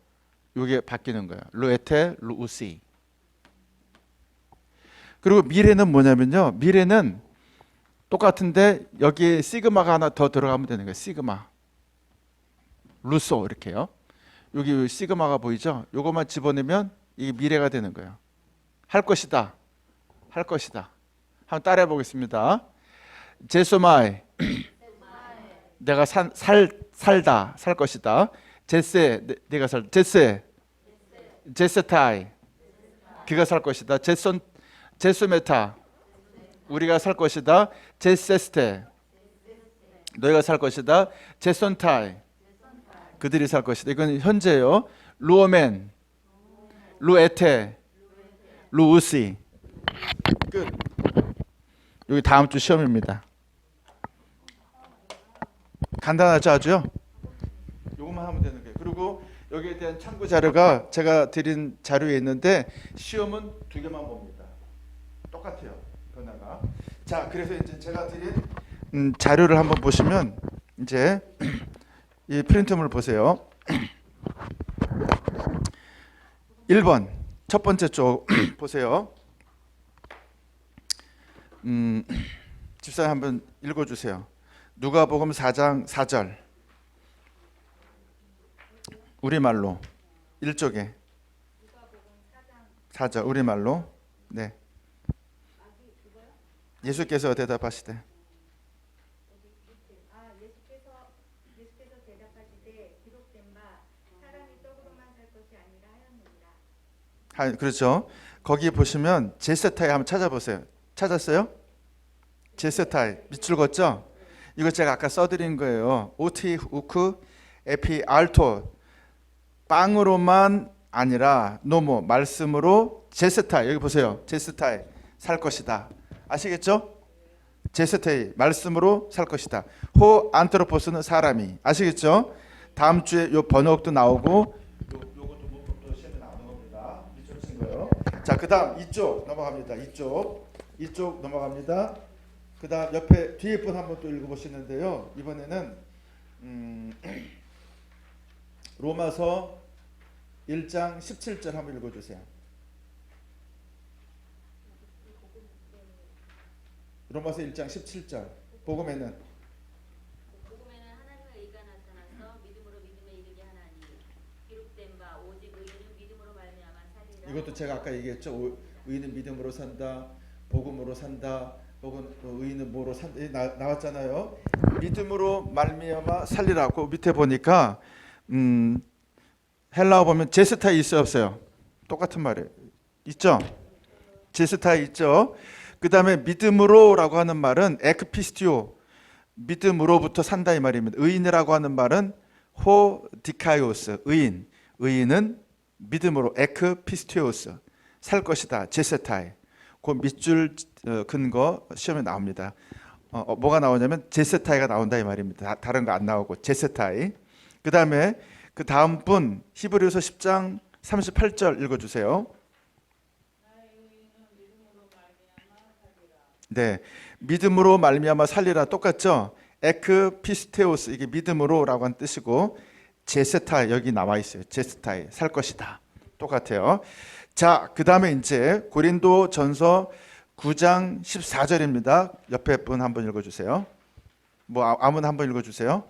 이게 바뀌는 거예요. 루에테, 루우시. 그리고 미래는 뭐냐면요. 미래는 똑같은데 여기에 시그마가 하나 더 들어가면 되는 거예요. 시그마. 루소 이렇게요. 여기 시그마가 보이죠? 요것만 집어넣으면 이게 미래가 되는 거예요. 할 것이다. 할 것이다. 한번 따라해 보겠습니다. 제소마이. 내가 살다. 살 것이다. 제세. 내가 제세. 제세타이. 그가 살 것이다. 제소메타. 우리가 살 것이다. 제세스테. 너희가 살 것이다. 제손타이. 그들이 살 것이다. 이건 현재요. 루오멘, 루에테, 루우시. 끝. 여기 다음 주 시험입니다. 간단하죠, 아주요? 요것만 하면 되는 거예요. 그리고 여기에 대한 참고 자료가 제가 드린 자료에 있는데 시험은 2개만 봅니다. 똑같아요, 변화가. 자, 그래서 이제 제가 드린 자료를 한번 보시면 이제 이 프린트물 보세요. 1번 첫 번째 쪽 보세요. 집사님 한번 읽어주세요. 누가복음 4장 4절 우리말로 1쪽에 4절 우리말로. 네. 예수께서 대답하시되 예수께서 대답하시되 기록된 바 사람이 떡으로만 살 것이 아니라 하였느니라. 그렇죠. 거기 보시면 제세타이 한번 찾아보세요. 찾았어요? 제세타이 밑줄 걷죠? 이거 제가 아까 써드린 거예요. 오티 우크 에피 알토. 빵으로만 아니라 노모 말씀으로 제세타이. 여기 보세요. 제세타이 살 것이다. 아시겠죠? 제세타이 말씀으로 살 것이다. 호 안트로포스는 사람이. 아시겠죠? 다음 주에 요 번역도 나오고 요것도 문법도 시험에 나오는 겁니다. 밑줄 친 거예요. 자, 그다음 이쪽 넘어갑니다. 이쪽 넘어갑니다. 그다음 옆에 뒤에 분 한번 또 읽어보시는데요. 이번에는 로마서 1장 17절 한번 읽어주세요. 로마서 1장 17절. 복음에는 하나님의 의가 나타나서 믿음으로 믿음에 이르게 하나니 기록된 바 오직 의인은 믿음으로 말미암아 살리라 이것도 제가 아까 얘기했죠. 의인은 믿음으로 산다, 복음으로 산다, 혹은 의인은 뭐로 산다 나왔잖아요. 믿음으로 말미암아 살리라고 밑에 보니까 헬라어 보면 제스타이 있어요 없어요? 똑같은 말이에요. 있죠? 제스타이 있죠. 그 다음에 믿음으로라고 하는 말은 에크피스티오, 믿음으로부터 산다 이 말입니다. 의인이라고 하는 말은 호디카이오스, 의인은 믿음으로 에크피스티오스, 살 것이다. 제세타이. 그 밑줄 근거 시험에 나옵니다. 뭐가 나오냐면 제세타이가 나온다 이 말입니다. 다른 거 안 나오고 제세타이. 그 다음에 그 다음 분 히브리서 10장 38절 읽어주세요. 네, 믿음으로 말미암아 살리라 똑같죠? 에크피스테오스 이게 믿음으로라고 한 뜻이고 제세타 여기 나와 있어요. 제스타이 살 것이다 똑같아요. 자, 그 다음에 이제 고린도전서 9장 14절입니다. 옆에 분 한번 읽어주세요. 뭐 아무나 한번 읽어주세요.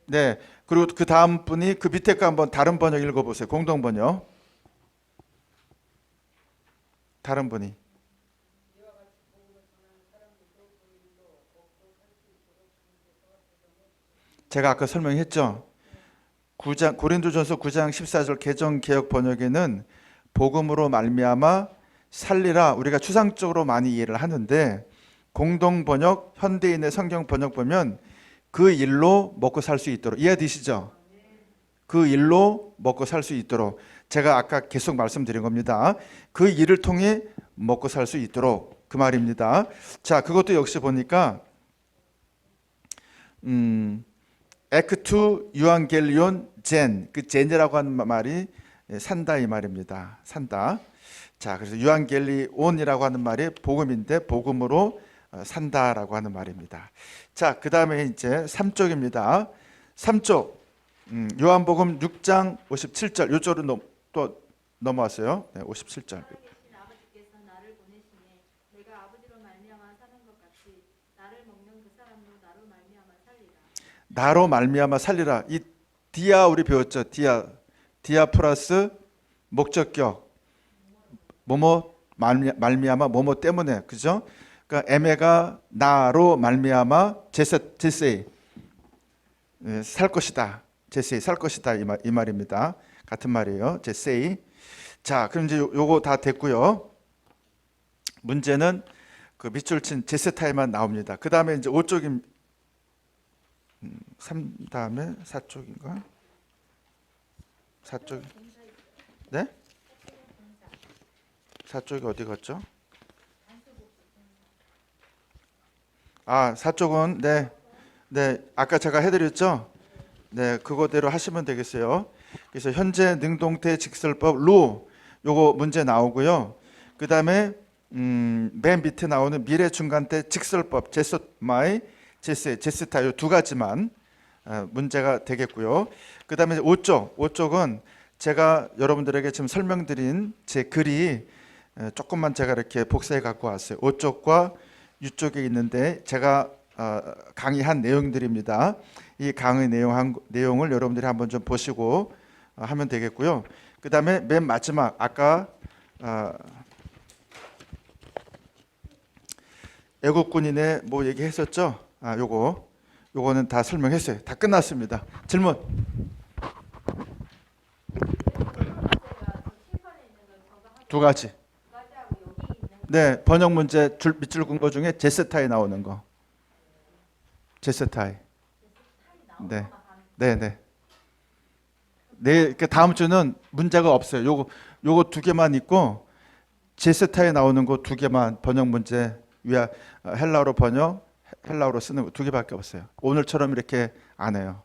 네, 그리고 그 다음 분이 그 밑에 거 한번 다른 번역 읽어보세요. 공동 번역. 다른 분이. 제가 아까 설명했죠. 고린도전서 9장 14절 개정 개역 번역에는 복음으로 말미암아 살리라 우리가 추상적으로 많이 이해를 하는데 공동 번역 현대인의 성경 번역 보면 그 일로 먹고 살 수 있도록 이해되시죠? 그 일로 먹고 살 수 있도록 제가 아까 계속 말씀드린 겁니다. 그 일을 통해 먹고 살 수 있도록 그 말입니다. 자, 그것도 역시 보니까 에크투 유앙겔리온 젠, 그 젠이라고 하는 말이 산다 이 말입니다. 산다. 자, 그래서 유앙겔리온이라고 하는 말이 복음인데 복음으로 산다라고 하는 말입니다. 자, 그 다음에 이제 3쪽입니다. 3쪽 요한복음 6장 57절 요쪽으로 또 넘어왔어요. 네, 57절. 나로 말미암아 살리라. 이 디아 우리 배웠죠. 디아 플러스 목적격 뭐뭐 말미암아 뭐뭐 때문에 그죠? 그러니까 에메가 나로 말미암아 제세이 살 것이다. 제세이 살 것이다 이 말입니다. 같은 말이에요. 제세이. 자, 그럼 이제 요거 다 됐고요. 문제는 그 밑줄 친 제세타에만 나옵니다. 그 다음에 이제 5쪽임 3 다음에 4쪽인가? 4쪽. 네? 4쪽이 어디 갔죠? 아, 4쪽은 네, 아까 제가 해드렸죠? 네, 그거대로 하시면 되겠어요. 그래서 현재 능동태 직설법 루 요거 문제 나오고요. 그 다음에 맨 밑에 나오는 미래 중간태 직설법 제소마이 제스타 요 두 가지만 문제가 되겠고요. 그 다음에 5쪽은 제가 여러분들에게 지금 설명드린 제 글이 조금만 제가 이렇게 복사해 갖고 왔어요. 5쪽과 6쪽에 있는데 제가 강의한 내용들입니다. 이 강의 내용을 여러분들이 한번 좀 보시고 하면 되겠고요. 그 다음에 맨 마지막 아까 애국군인의 뭐 얘기했었죠? 요거는 다 설명했어요. 다 끝났습니다. 질문. 두 가지. 네, 번역 문제 밑줄 근거 중에 제스타에 나오는 거. 제스타에. 네. 그 다음 주는 문제가 없어요. 요거 두 개만 있고 제스타에 나오는 거 두 개만 번역 문제 위아 헬라어로 번역, 헬라어로 쓰는 거 두 개밖에 없어요. 오늘처럼 이렇게 안 해요.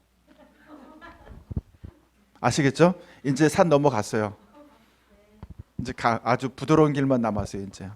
아시겠죠? 이제 산 넘어갔어요. 이제 아주 부드러운 길만 남았어요, 이제.